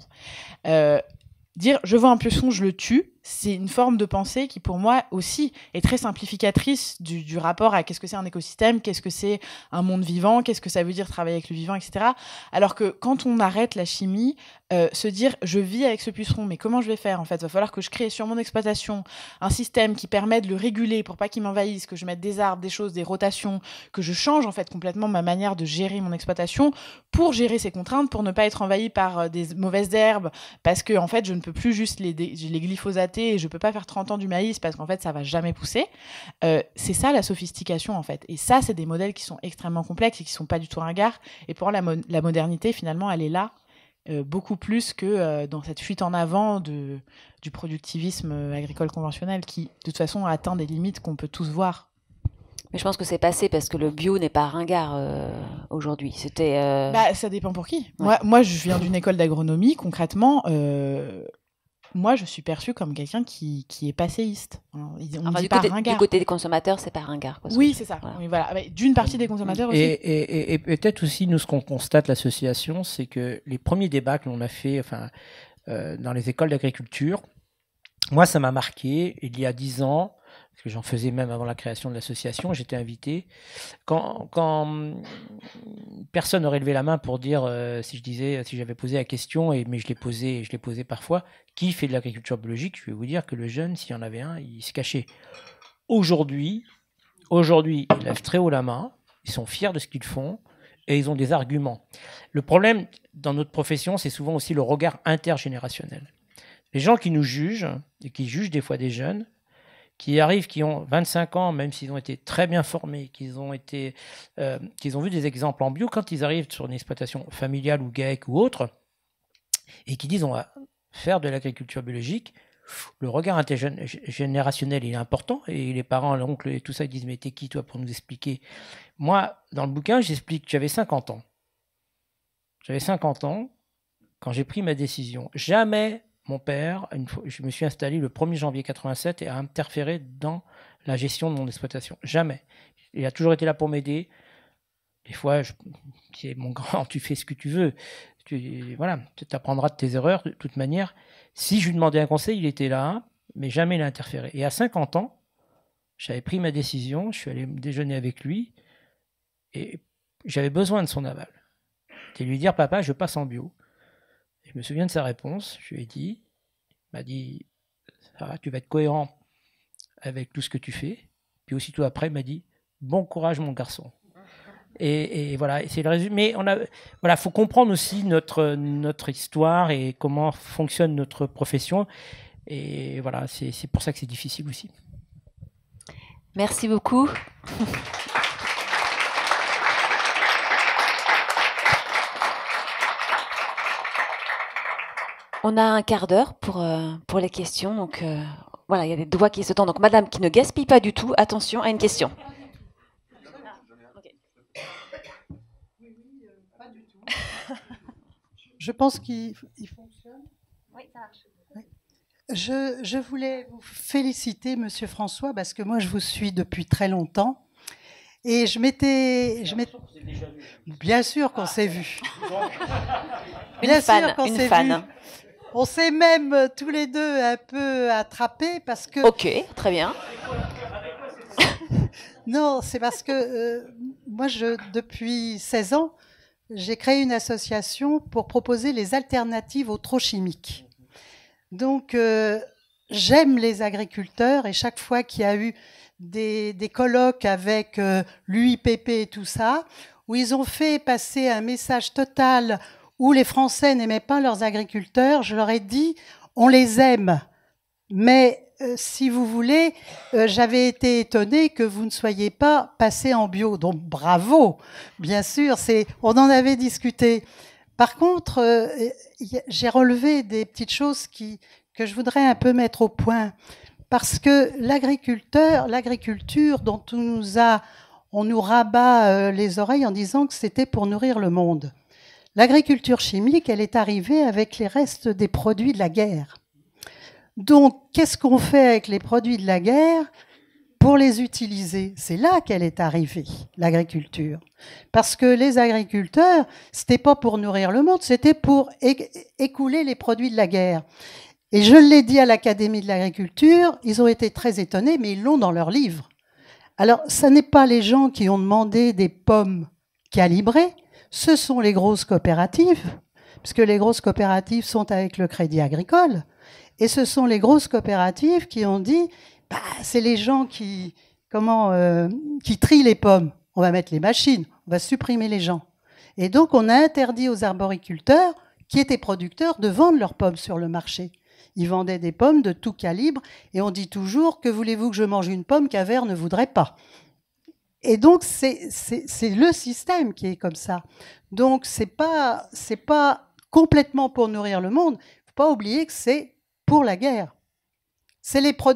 Dire je vois un puceron, je le tue, c'est une forme de pensée qui, pour moi, aussi est très simplificatrice du rapport à qu'est-ce que c'est un écosystème, qu'est-ce que c'est un monde vivant, qu'est-ce que ça veut dire travailler avec le vivant, etc. Alors que quand on arrête la chimie, se dire je vis avec ce puceron, mais comment je vais faire en fait ? Il va falloir que je crée sur mon exploitation un système qui permet de le réguler pour pas qu'il m'envahisse, que je mette des arbres, des choses, des rotations, que je change en fait complètement ma manière de gérer mon exploitation pour gérer ces contraintes, pour ne pas être envahi par des mauvaises herbes, parce que en fait je ne peux plus juste les glyphosater et je peux pas faire 30 ans du maïs parce qu'en fait ça va jamais pousser. C'est ça la sophistication en fait. Et ça, c'est des modèles qui sont extrêmement complexes et qui sont pas du tout ringards. Et pour la modernité, finalement, elle est là. Beaucoup plus que dans cette fuite en avant du productivisme agricole conventionnel qui, de toute façon, atteint des limites qu'on peut tous voir. Mais je pense que c'est passé parce que le bio n'est pas ringard aujourd'hui. C'était. Bah, ça dépend pour qui. Ouais. Moi, je viens d'une école d'agronomie. Concrètement, moi, je suis perçue comme quelqu'un qui est passéiste. On Enfin, dit pas du ringard. côté des consommateurs, c'est pas ringard. Quoi, Oui, c'est ça. Voilà. Oui, voilà. D'une partie des consommateurs aussi. Et peut-être aussi, nous, ce qu'on constate, l'association, c'est que les premiers débats que l'on a fait dans les écoles d'agriculture, moi, ça m'a marqué. Il y a 10 ans, parce que j'en faisais même avant la création de l'association, j'étais invité. Quand personne n'aurait levé la main pour dire, si j'avais posé la question, mais je l'ai posé parfois, qui fait de l'agriculture biologique, je vais vous dire que le jeune, s'il y en avait un, il se cachait. Aujourd'hui, ils lèvent très haut la main, ils sont fiers de ce qu'ils font et ils ont des arguments. Le problème dans notre profession, c'est souvent aussi le regard intergénérationnel. Les gens qui nous jugent, et qui jugent des fois des jeunes, qui arrivent, qui ont 25 ans, même s'ils ont été très bien formés, qu'ils ont vu des exemples en bio, quand ils arrivent sur une exploitation familiale ou GAEC ou autre, et qui disent on va faire de l'agriculture biologique, le regard intergénérationnel il est important, et les parents, l'oncle et tout ça, ils disent mais t'es qui toi pour nous expliquer? Moi, dans le bouquin, j'explique que j'avais 50 ans. J'avais 50 ans quand j'ai pris ma décision. Jamais mon père, je me suis installé le 1er janvier 87 et a interféré dans la gestion de mon exploitation. Jamais. Il a toujours été là pour m'aider. Des fois, c'est mon grand, tu fais ce que tu veux. Voilà, tu t'apprendras de tes erreurs de toute manière. Si je lui demandais un conseil, il était là, mais jamais il a interféré. Et à 50 ans, j'avais pris ma décision, je suis allé déjeuner avec lui et j'avais besoin de son aval. Et lui dire, papa, je passe en bio. Et je me souviens de sa réponse, je lui ai dit, il m'a dit, ça va, tu vas être cohérent avec tout ce que tu fais. Puis aussitôt après, il m'a dit, bon courage mon garçon. Et voilà, c'est le résumé. Voilà, faut comprendre aussi notre histoire et comment fonctionne notre profession. Et voilà, c'est pour ça que c'est difficile aussi. Merci beaucoup. On a un quart d'heure pour les questions. Donc voilà, il y a des doigts qui se tendent. Donc madame qui ne gaspille pas du tout, attention à une question. Je pense qu'il fonctionne. Oui, ça marche. Oui. Je voulais vous féliciter, Monsieur François, parce que moi, je vous suis depuis très longtemps. Et bien sûr qu'on s'est vu. Bien sûr qu'on s'est vu. On s'est même tous les deux un peu attrapés parce que... Ok, très bien. Non, c'est parce que moi, depuis 16 ans, j'ai créé une association pour proposer les alternatives aux trop chimiques. Donc, j'aime les agriculteurs et chaque fois qu'il y a eu des colloques avec l'UIPP et tout ça, où ils ont fait passer un message total où les Français n'aimaient pas leurs agriculteurs, je leur ai dit, on les aime, mais si vous voulez, j'avais été étonnée que vous ne soyez pas passé en bio. Donc bravo, bien sûr, on en avait discuté. Par contre, j'ai relevé des petites choses que je voudrais un peu mettre au point. Parce que l'agriculture dont on nous rabat les oreilles en disant que c'était pour nourrir le monde. L'agriculture chimique, elle est arrivée avec les restes des produits de la guerre. Donc, qu'est-ce qu'on fait avec les produits de la guerre pour les utiliser? C'est là qu'elle est arrivée, l'agriculture. Parce que les agriculteurs, c'était pas pour nourrir le monde, c'était pour écouler les produits de la guerre. Et je l'ai dit à l'Académie de l'agriculture, ils ont été très étonnés, mais ils l'ont dans leur livre. Alors, ce n'est pas les gens qui ont demandé des pommes calibrées, ce sont les grosses coopératives, puisque les grosses coopératives sont avec le Crédit Agricole. Et ce sont les grosses coopératives qui ont dit, c'est les gens qui trient les pommes. On va mettre les machines, on va supprimer les gens. Et donc, on a interdit aux arboriculteurs qui étaient producteurs de vendre leurs pommes sur le marché. Ils vendaient des pommes de tout calibre et on dit toujours, que voulez-vous que je mange une pomme qu'un ver ne voudrait pas? Et donc, c'est le système qui est comme ça. Donc, c'est pas complètement pour nourrir le monde. Il ne faut pas oublier que c'est pour la guerre.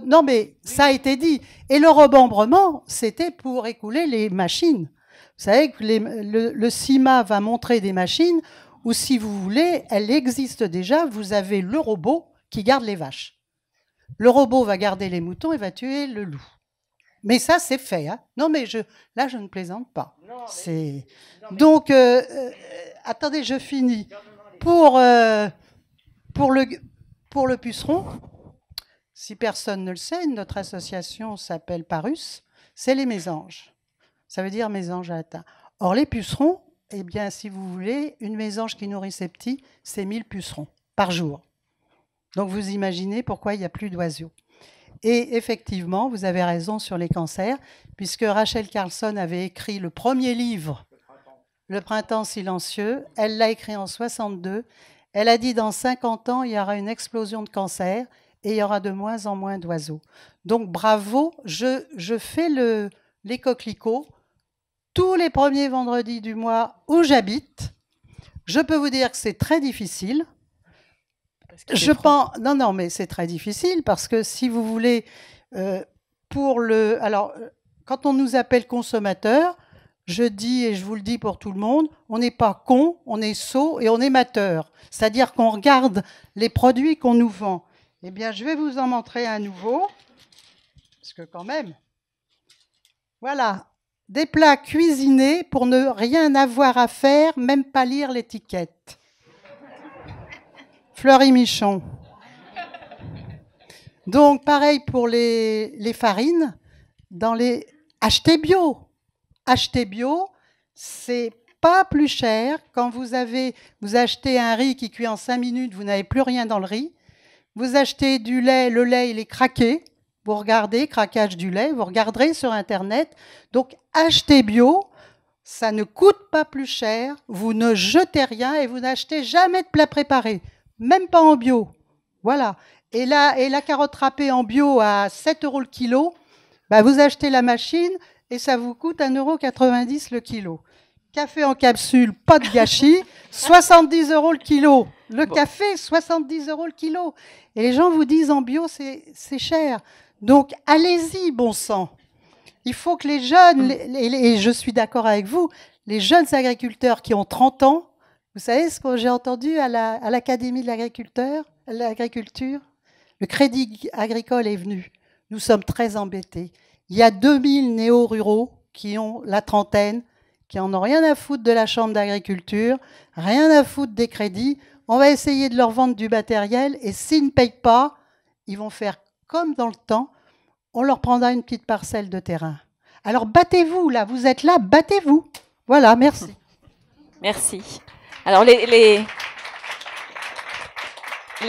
Non, mais ça a été dit. Et le remembrement, c'était pour écouler les machines. Vous savez que le CIMA va montrer des machines où, si vous voulez, elle existe déjà. Vous avez le robot qui garde les vaches. Le robot va garder les moutons et va tuer le loup. Mais ça, c'est fait. Hein. Non, mais là, je ne plaisante pas. Donc, attendez, je finis. Pour le puceron, si personne ne le sait, notre association s'appelle Parus, c'est les mésanges. Ça veut dire mésange à latin. Or, les pucerons, eh bien, si vous voulez, une mésange qui nourrit ses petits, c'est 1000 pucerons par jour. Donc, vous imaginez pourquoi il n'y a plus d'oiseaux. Et effectivement, vous avez raison sur les cancers, puisque Rachel Carlson avait écrit le premier livre, Le printemps silencieux. Elle l'a écrit en 62. Elle a dit dans 50 ans, il y aura une explosion de cancers et il y aura de moins en moins d'oiseaux. Donc, bravo, je fais les coquelicots tous les premiers vendredis du mois où j'habite. Je peux vous dire que c'est très difficile. Non, mais c'est très difficile parce que si vous voulez, alors, quand on nous appelle consommateurs, je dis et je vous le dis pour tout le monde, on n'est pas con, on est sot et on est mateur. C'est-à-dire qu'on regarde les produits qu'on nous vend. Eh bien, je vais vous en montrer un nouveau, parce que quand même, voilà, des plats cuisinés pour ne rien avoir à faire, même pas lire l'étiquette. Fleury Michon. Donc, pareil pour les farines. Achetez bio. Acheter bio, c'est pas plus cher. Quand vous achetez un riz qui cuit en 5 minutes, vous n'avez plus rien dans le riz. Vous achetez du lait, le lait, il est craqué. Vous regardez, craquage du lait, vous regarderez sur Internet. Donc, achetez bio, ça ne coûte pas plus cher. Vous ne jetez rien et vous n'achetez jamais de plat préparé, même pas en bio. Voilà. Et la carotte râpée en bio à 7 € le kilo, bah vous achetez la machine et ça vous coûte 1,90 € le kilo. Café en capsule, pas de gâchis, 70 € le kilo. Le café, 70 € le kilo. Et les gens vous disent en bio, c'est cher. Donc, allez-y, bon sang. Il faut que les jeunes, et je suis d'accord avec vous, les jeunes agriculteurs qui ont 30 ans, vous savez ce que j'ai entendu à l'Académie de l'agriculture? Le Crédit Agricole est venu. Nous sommes très embêtés. Il y a 2000 néo-ruraux qui ont la trentaine, qui en ont rien à foutre de la Chambre d'agriculture, rien à foutre des crédits. On va essayer de leur vendre du matériel et s'ils ne payent pas, ils vont faire comme dans le temps, on leur prendra une petite parcelle de terrain. Alors battez-vous, là, vous êtes là, battez-vous. Voilà, merci. Merci. Alors les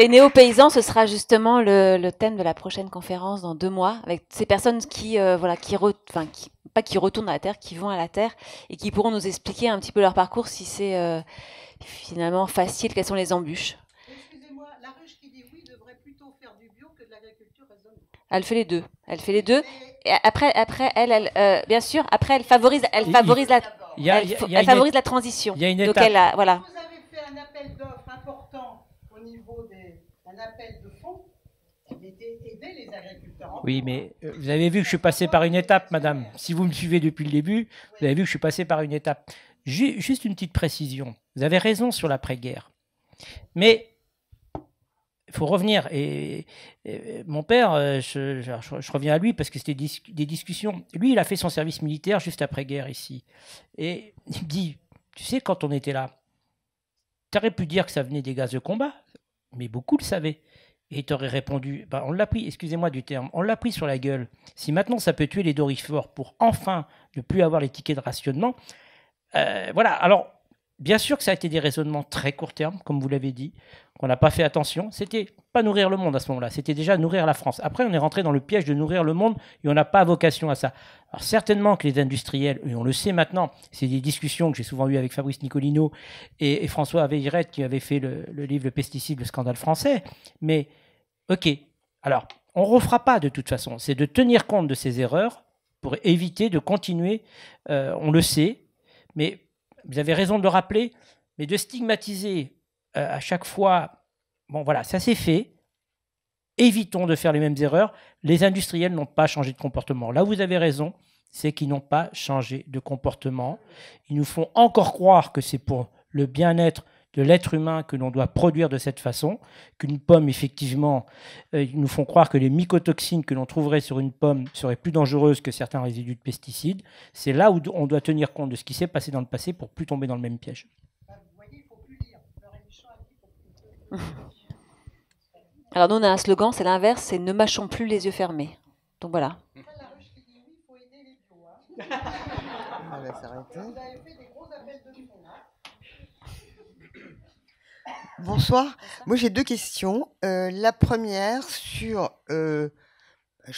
néo-paysans, ce sera justement le thème de la prochaine conférence dans 2 mois, avec ces personnes qui retournent à la terre, qui vont à la terre, et qui pourront nous expliquer un petit peu leur parcours, si c'est finalement facile, quelles sont les embûches. Excusez-moi, la ruche qui dit oui devrait plutôt faire du bio que de l'agriculture raisonnée. Elle fait les deux. Elle fait les deux. Et après, elle bien sûr, après, elle favorise la transition. Il y a une Donc étape. voilà. Vous avez fait un appel d'offres important au niveau un appel de fonds. Aider les agriculteurs. Oui, mais vous avez vu que je suis passé par une étape, madame. Si vous me suivez depuis le début, vous avez vu que je suis passé par une étape. Juste une petite précision. Vous avez raison sur l'après-guerre. Mais il faut revenir. Et mon père, je reviens à lui parce que c'était des discussions. Lui, il a fait son service militaire juste après-guerre ici. Et il me dit, tu sais, quand on était là, tu aurais pu dire que ça venait des gaz de combat, mais beaucoup le savaient. Et il t'aurait répondu, bah, on l'a pris, excusez-moi du terme, on l'a pris sur la gueule. Si maintenant ça peut tuer les dorifores pour enfin ne plus avoir les tickets de rationnement, voilà. Alors, bien sûr que ça a été des raisonnements très court terme, comme vous l'avez dit, qu'on n'a pas fait attention. C'était pas nourrir le monde à ce moment-là, c'était déjà nourrir la France. Après, on est rentré dans le piège de nourrir le monde et on n'a pas vocation à ça. Alors, certainement que les industriels, et on le sait maintenant, c'est des discussions que j'ai souvent eues avec Fabrice Nicolino et François Aveyrette qui avait fait le livre Le pesticide, le scandale français. Mais, ok, alors, on ne refera pas de toute façon. C'est de tenir compte de ces erreurs pour éviter de continuer, on le sait, mais vous avez raison de le rappeler, mais de stigmatiser à chaque fois, bon voilà, ça s'est fait. évitons de faire les mêmes erreurs. Les industriels n'ont pas changé de comportement. Là, vous avez raison, c'est qu'ils n'ont pas changé de comportement. Ils nous font encore croire que c'est pour le bien-être de l'être humain que l'on doit produire de cette façon, qu'une pomme, effectivement, ils nous font croire que les mycotoxines que l'on trouverait sur une pomme seraient plus dangereuses que certains résidus de pesticides. C'est là où on doit tenir compte de ce qui s'est passé dans le passé pour plus tomber dans le même piège. Vous voyez, il ne faut plus lire. Alors nous, on a un slogan, c'est l'inverse, c'est « Ne mâchons plus les yeux fermés ». Donc voilà. La ruche qui dit oui, il faut aider les bio. On va s'arrêter. Vous avez fait des gros appels de fonds. Bonsoir. Moi, j'ai 2 questions. La première sur, je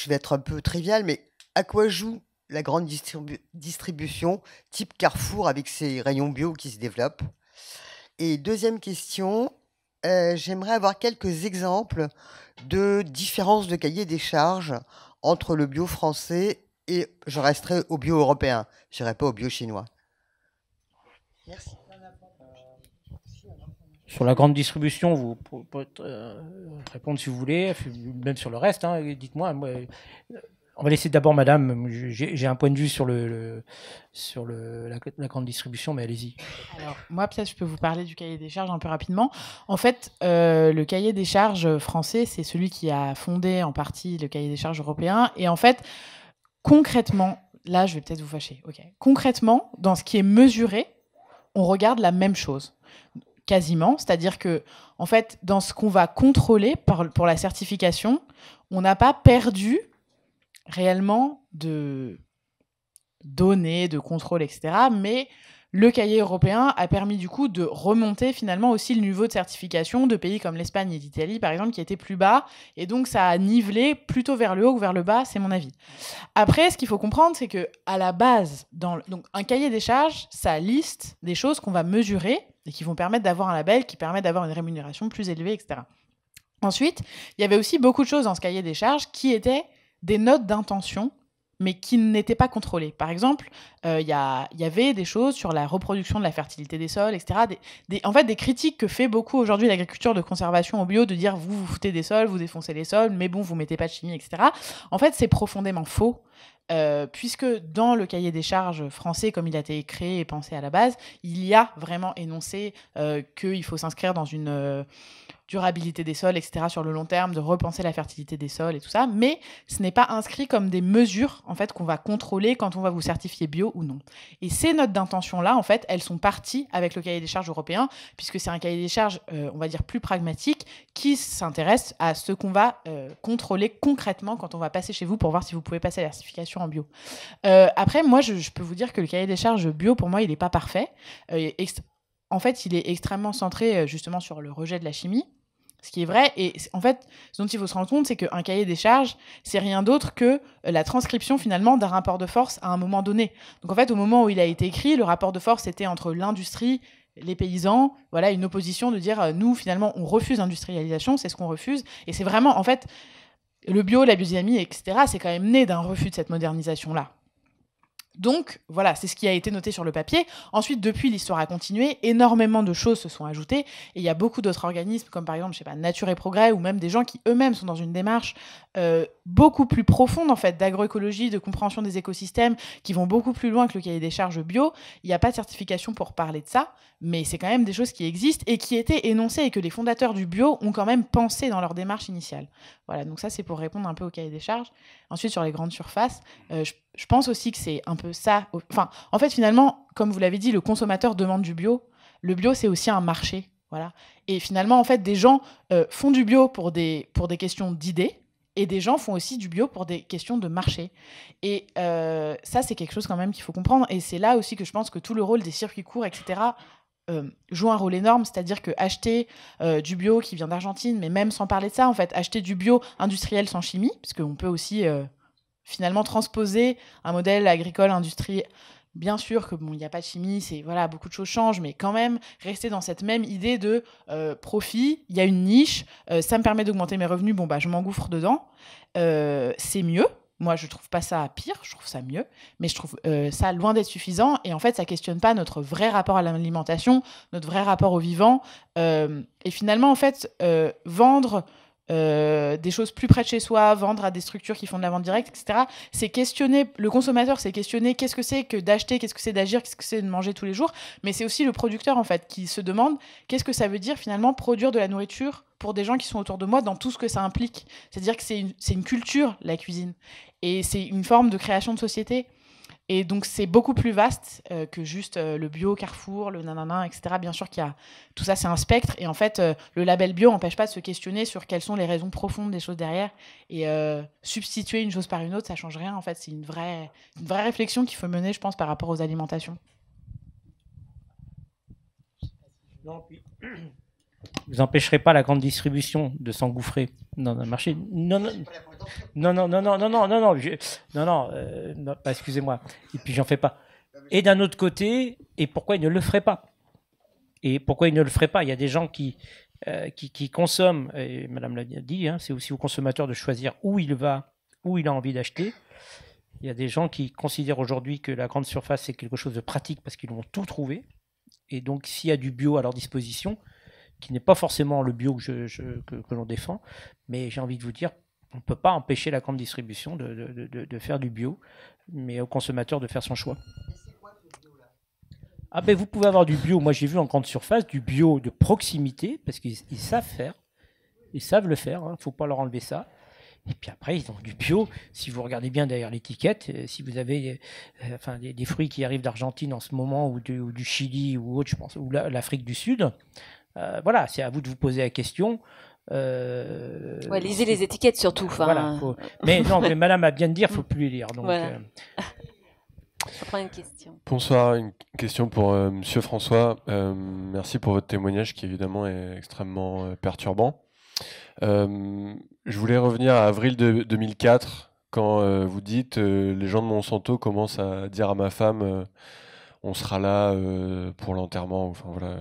vais être un peu trivial, mais à quoi joue la grande distribution type Carrefour avec ses rayons bio qui se développent? Et deuxième question, j'aimerais avoir quelques exemples de différences de cahier des charges entre le bio français et je resterai au bio européen. Je n'irai pas au bio chinois. Merci. Sur la grande distribution, vous pouvez répondre si vous voulez, même sur le reste. Hein, dites-moi. On va laisser d'abord Madame. J'ai un point de vue sur la grande distribution, mais allez-y. Alors, moi, peut-être, je peux vous parler du cahier des charges un peu rapidement. En fait, le cahier des charges français, c'est celui qui a fondé en partie le cahier des charges européen. Et en fait, concrètement, là, je vais peut-être vous fâcher. Ok. Concrètement, dans ce qui est mesuré, on regarde la même chose. Quasiment, c'est-à-dire que, en fait, dans ce qu'on va contrôler pour la certification, on n'a pas perdu réellement de données, de contrôle, etc. Mais le cahier européen a permis du coup de remonter finalement aussi le niveau de certification de pays comme l'Espagne et l'Italie, par exemple, qui étaient plus bas. Et donc, ça a nivelé plutôt vers le haut que vers le bas, c'est mon avis. Après, ce qu'il faut comprendre, c'est qu'à la base, donc, un cahier des charges, ça liste des choses qu'on va mesurer et qui vont permettre d'avoir un label, qui permet d'avoir une rémunération plus élevée, etc. Ensuite, il y avait aussi beaucoup de choses dans ce cahier des charges qui étaient des notes d'intention, mais qui n'étaient pas contrôlées. Par exemple, il y avait des choses sur la reproduction de la fertilité des sols, etc. En fait, des critiques que fait beaucoup aujourd'hui l'agriculture de conservation au bio, de dire vous foutez des sols, vous défoncez les sols, mais bon, vous mettez pas de chimie, etc. En fait, c'est profondément faux. Puisque dans le cahier des charges français, comme il a été créé et pensé à la base, il y a vraiment énoncé qu'il faut s'inscrire dans une durabilité des sols, etc., sur le long terme, de repenser la fertilité des sols et tout ça, mais ce n'est pas inscrit comme des mesures en fait, qu'on va contrôler quand on va vous certifier bio ou non. Et ces notes d'intention-là, en fait, elles sont parties avec le cahier des charges européen, puisque c'est un cahier des charges, on va dire, plus pragmatique, qui s'intéresse à ce qu'on va contrôler concrètement quand on va passer chez vous pour voir si vous pouvez passer la certification en bio. Après, moi, je peux vous dire que le cahier des charges bio, pour moi, il n'est pas parfait. En fait, il est extrêmement centré justement sur le rejet de la chimie, ce qui est vrai. Et en fait, ce dont il faut se rendre compte, c'est qu'un cahier des charges, c'est rien d'autre que la transcription finalement d'un rapport de force à un moment donné. Donc en fait, au moment où il a été écrit, le rapport de force était entre l'industrie, les paysans, voilà, une opposition de dire nous, finalement, on refuse l'industrialisation, c'est ce qu'on refuse. Et c'est vraiment, en fait, le bio, la biodynamie, etc., c'est quand même né d'un refus de cette modernisation-là. Donc, voilà, c'est ce qui a été noté sur le papier. Ensuite, depuis, l'histoire a continué. Énormément de choses se sont ajoutées. Et il y a beaucoup d'autres organismes, comme par exemple, je sais pas, Nature et Progrès, ou même des gens qui eux-mêmes sont dans une démarche beaucoup plus profonde, en fait, d'agroécologie, de compréhension des écosystèmes, qui vont beaucoup plus loin que le cahier des charges bio. Il n'y a pas de certification pour parler de ça, mais c'est quand même des choses qui existent et qui étaient énoncées et que les fondateurs du bio ont quand même pensé dans leur démarche initiale. Voilà, donc ça, c'est pour répondre un peu au cahier des charges. Ensuite, sur les grandes surfaces, je pense aussi que c'est un peu ça. Enfin, en fait, finalement, comme vous l'avez dit, le consommateur demande du bio. Le bio, c'est aussi un marché. Voilà. Et finalement, en fait, des gens font du bio pour des questions d'idées et des gens font aussi du bio pour des questions de marché. Et ça, c'est quelque chose quand même qu'il faut comprendre. Et c'est là aussi que je pense que tout le rôle des circuits courts, etc., joue un rôle énorme, c'est-à-dire que acheter du bio qui vient d'Argentine, mais même sans parler de ça, en fait, acheter du bio industriel sans chimie, parce qu'on peut aussi finalement transposer un modèle agricole industriel. Bien sûr que bon, il n'y a pas de chimie, c'est voilà, beaucoup de choses changent, mais quand même rester dans cette même idée de profit. Il y a une niche, ça me permet d'augmenter mes revenus. Bon bah, je m'engouffre dedans, c'est mieux. Moi, je trouve pas ça pire, je trouve ça mieux, mais je trouve ça loin d'être suffisant. Et en fait, ça questionne pas notre vrai rapport à l'alimentation, notre vrai rapport au vivant. Et finalement, en fait, vendre des choses plus près de chez soi, vendre à des structures qui font de la vente directe, etc. C'est questionner, le consommateur, c'est questionner qu'est-ce que c'est que d'acheter, qu'est-ce que c'est d'agir, qu'est-ce que c'est de manger tous les jours, mais c'est aussi le producteur, en fait, qui se demande qu'est-ce que ça veut dire, finalement, produire de la nourriture pour des gens qui sont autour de moi dans tout ce que ça implique. C'est-à-dire que c'est une culture, la cuisine, et c'est une forme de création de société. Et donc, c'est beaucoup plus vaste que juste le bio, Carrefour, le nanana, etc. Bien sûr qu'il y a... Tout ça, c'est un spectre. Et en fait, le label bio n'empêche pas de se questionner sur quelles sont les raisons profondes des choses derrière. Et substituer une chose par une autre, ça ne change rien. En fait, c'est une vraie réflexion qu'il faut mener, je pense, par rapport aux alimentations. Non, puis... Vous n'empêcherez pas la grande distribution de s'engouffrer dans un marché. Non, excusez-moi. Et puis j'en fais pas. Et d'un autre côté, et pourquoi ils ne le feraient pas? Et pourquoi ils ne le feraient pas? Il y a des gens qui consomment, et Madame l'a dit, hein, c'est aussi au consommateur de choisir où il va, où il a envie d'acheter. Il y a des gens qui considèrent aujourd'hui que la grande surface c'est quelque chose de pratique parce qu'ils vont tout trouver. Et donc s'il y a du bio à leur disposition, qui n'est pas forcément le bio que l'on défend, mais j'ai envie de vous dire, on ne peut pas empêcher la grande distribution de faire du bio, mais au consommateur de faire son choix. Ah ben vous pouvez avoir du bio, moi j'ai vu en grande surface, du bio de proximité, parce qu'ils savent faire, ils savent le faire, il ne faut pas leur enlever ça. Et puis après, ils ont du bio. Si vous regardez bien derrière l'étiquette, si vous avez des fruits qui arrivent d'Argentine en ce moment, ou du Chili, ou autre, je pense, ou l'Afrique du Sud, voilà, c'est à vous de vous poser la question. Lisez les étiquettes surtout. Voilà, mais non, mais Madame a bien de dire, il ne faut plus les lire. Donc, voilà. On prend une question. Bonsoir, une question pour Monsieur François. Merci pour votre témoignage qui évidemment est extrêmement perturbant. Je voulais revenir à avril 2004 quand vous dites les gens de Monsanto commencent à dire à ma femme on sera là pour l'enterrement. Enfin voilà.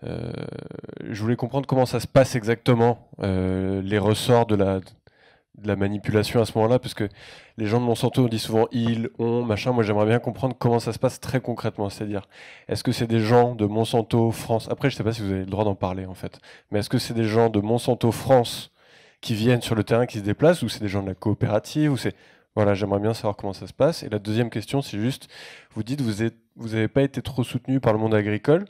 Je voulais comprendre comment ça se passe exactement, les ressorts de la manipulation à ce moment-là, parce que les gens de Monsanto on dit souvent ils, on, machin. Moi j'aimerais bien comprendre comment ça se passe très concrètement, c'est-à-dire est-ce que c'est des gens de Monsanto France, après je sais pas si vous avez le droit d'en parler en fait, mais est-ce que c'est des gens de Monsanto France qui viennent sur le terrain, qui se déplacent, ou c'est des gens de la coopérative, ou c'est... Voilà, j'aimerais bien savoir comment ça se passe. Et la deuxième question, c'est juste, vous dites vous n'avez pas été trop soutenu par le monde agricole.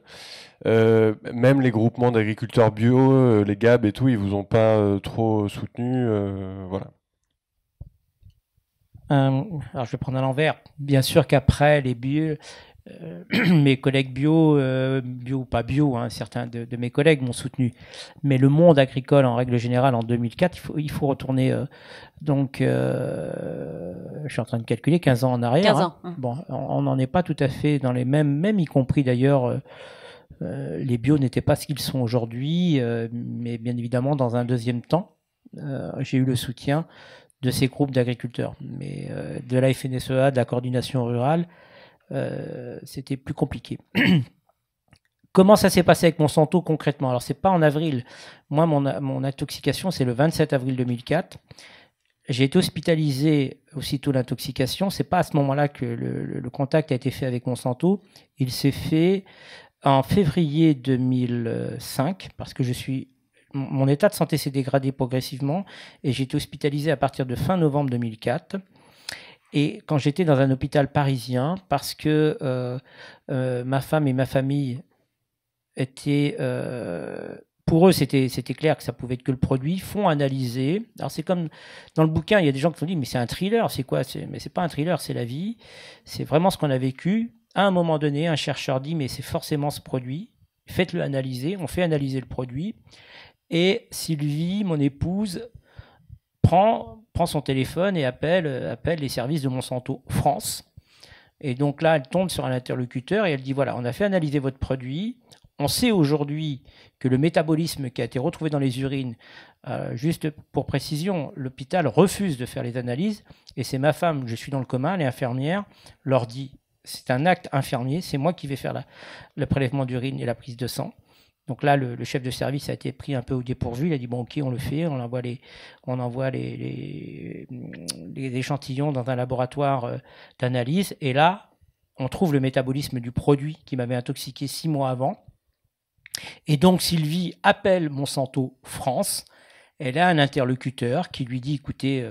Même les groupements d'agriculteurs bio, les GAB et tout, ils vous ont pas trop soutenu. Voilà. Alors je vais prendre à l'envers. Bien sûr qu'après les bio, mes collègues bio ou pas bio, hein, certains de mes collègues m'ont soutenu. Mais le monde agricole en règle générale en 2004, il faut retourner. Je suis en train de calculer 15 ans en arrière. 15 ans. Hein. Bon, on n'en est pas tout à fait dans les mêmes, même y compris d'ailleurs. Les bio n'étaient pas ce qu'ils sont aujourd'hui, mais bien évidemment dans un deuxième temps, j'ai eu le soutien de ces groupes d'agriculteurs, mais de la FNSEA, de la coordination rurale, c'était plus compliqué. Comment ça s'est passé avec Monsanto concrètement? Alors c'est pas en avril. Moi, mon intoxication, c'est le 27 avril 2004. J'ai été hospitalisé aussitôt l'intoxication. C'est pas à ce moment-là que le contact a été fait avec Monsanto. Il s'est fait en février 2005 parce que mon état de santé s'est dégradé progressivement et j'ai été hospitalisé à partir de fin novembre 2004. Et quand j'étais dans un hôpital parisien, parce que ma femme et ma famille étaient... pour eux, c'était clair que ça pouvait être que le produit, font analyser. Alors c'est comme dans le bouquin, il y a des gens qui ont dit mais c'est un thriller, c'est quoi? Mais c'est pas un thriller, c'est la vie. C'est vraiment ce qu'on a vécu. À un moment donné, un chercheur dit mais c'est forcément ce produit. Faites-le analyser. On fait analyser le produit. Et Sylvie, mon épouse, prend son téléphone et appelle les services de Monsanto France. Et donc là, elle tombe sur un interlocuteur et elle dit voilà, on a fait analyser votre produit. On sait aujourd'hui que le métabolisme qui a été retrouvé dans les urines, juste pour précision, l'hôpital refuse de faire les analyses. Et c'est ma femme, je suis dans le coma, elle est infirmière, leur dit c'est un acte infirmier, c'est moi qui vais faire le prélèvement d'urine et la prise de sang. Donc là, le chef de service a été pris un peu au dépourvu. Il a dit bon, ok, on le fait. On envoie les échantillons dans un laboratoire d'analyse. Et là, on trouve le métabolisme du produit qui m'avait intoxiqué 6 mois avant. Et donc Sylvie appelle Monsanto France Elle a un interlocuteur qui lui dit, écoutez,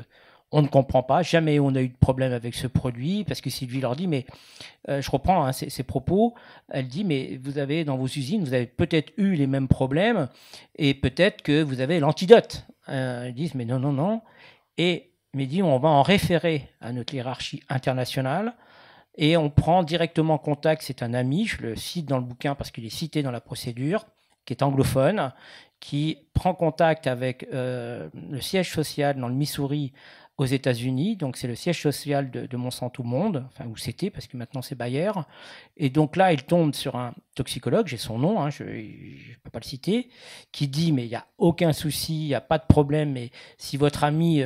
on ne comprend pas, jamais on a eu de problème avec ce produit, parce que Sylvie leur dit, mais je reprends ses propos, elle dit, mais vous avez dans vos usines, vous avez peut-être eu les mêmes problèmes, et peut-être que vous avez l'antidote. Ils disent, mais non, non, non. Et mais dit, on va en référer à notre hiérarchie internationale, et on prend directement contact, c'est un ami, je le cite dans le bouquin parce qu'il est cité dans la procédure, qui est anglophone, qui prend contact avec le siège social dans le Missouri aux États-Unis. Donc c'est le siège social de Monsanto Monde, enfin où c'était, parce que maintenant c'est Bayer. Et donc là, il tombe sur un toxicologue, j'ai son nom, je ne peux pas le citer, qui dit, mais il n'y a aucun souci, il n'y a pas de problème, mais si votre ami,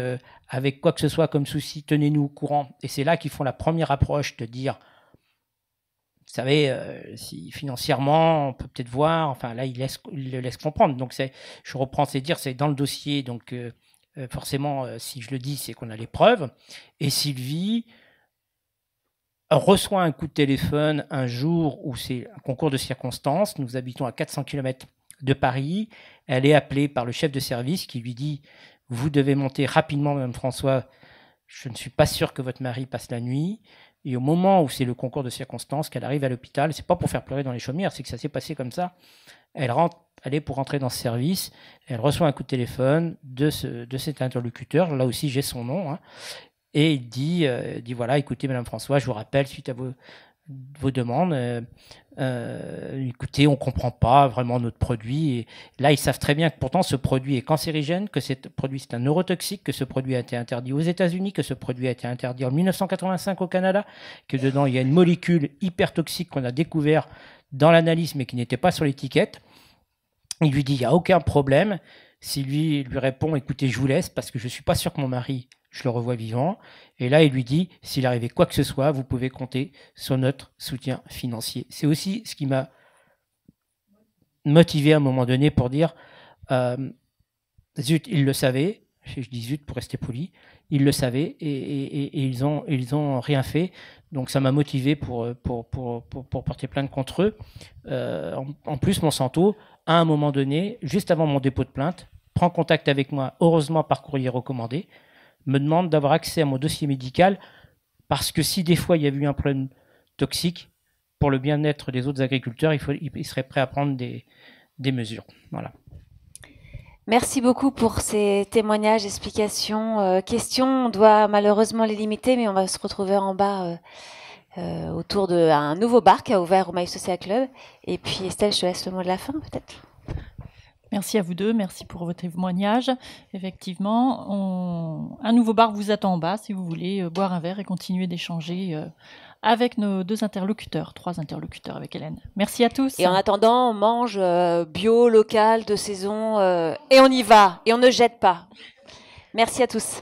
avec quoi que ce soit comme souci, tenez-nous au courant. Et c'est là qu'ils font la première approche de dire, vous savez, si financièrement, on peut peut-être voir, enfin là, il le laisse comprendre. Donc je reprends, c'est dire, c'est dans le dossier, donc forcément, si je le dis, c'est qu'on a les preuves. Et Sylvie reçoit un coup de téléphone un jour où c'est un concours de circonstances. Nous habitons à 400 km de Paris. Elle est appelée par le chef de service qui lui dit « Vous devez monter rapidement, Madame François. Je ne suis pas sûr que votre mari passe la nuit. » Et au moment où c'est le concours de circonstances, qu'elle arrive à l'hôpital, c'est pas pour faire pleurer dans les chaumières, c'est que ça s'est passé comme ça. Elle est pour rentrer dans ce service, elle reçoit un coup de téléphone de cet interlocuteur, là aussi j'ai son nom, et il dit voilà, écoutez Madame François, je vous rappelle, suite à vos demandes, écoutez, on ne comprend pas vraiment notre produit. Et là, ils savent très bien que pourtant ce produit est cancérigène, que ce produit c'est un neurotoxique, que ce produit a été interdit aux États-Unis, que ce produit a été interdit en 1985 au Canada, que dedans il y a une molécule hyper toxique qu'on a découvert dans l'analyse mais qui n'était pas sur l'étiquette. Il lui dit il n'y a aucun problème. Sylvie lui répond écoutez, je vous laisse parce que je ne suis pas sûr que mon mari, je le revois vivant. Et là, il lui dit, s'il arrivait quoi que ce soit, vous pouvez compter sur notre soutien financier. C'est aussi ce qui m'a motivé à un moment donné pour dire, zut, ils le savaient, je dis zut pour rester poli, ils le savaient et ils ont rien fait. Donc ça m'a motivé pour porter plainte contre eux. En plus, Monsanto, à un moment donné, juste avant mon dépôt de plainte, prend contact avec moi, heureusement par courrier recommandé, me demande d'avoir accès à mon dossier médical parce que si des fois il y avait eu un problème toxique, pour le bien-être des autres agriculteurs, il serait prêt à prendre des mesures. Voilà. Merci beaucoup pour ces témoignages, explications, questions. On doit malheureusement les limiter, mais on va se retrouver en bas autour d'un nouveau bar qui a ouvert au Maïf Social Club. Et puis Estelle, je te laisse le mot de la fin peut-être. Merci à vous deux, merci pour votre témoignage. Effectivement, un nouveau bar vous attend en bas si vous voulez boire un verre et continuer d'échanger avec nos trois interlocuteurs avec Hélène. Merci à tous. Et en attendant, on mange bio, local, de saison, et on y va, et on ne jette pas. Merci à tous.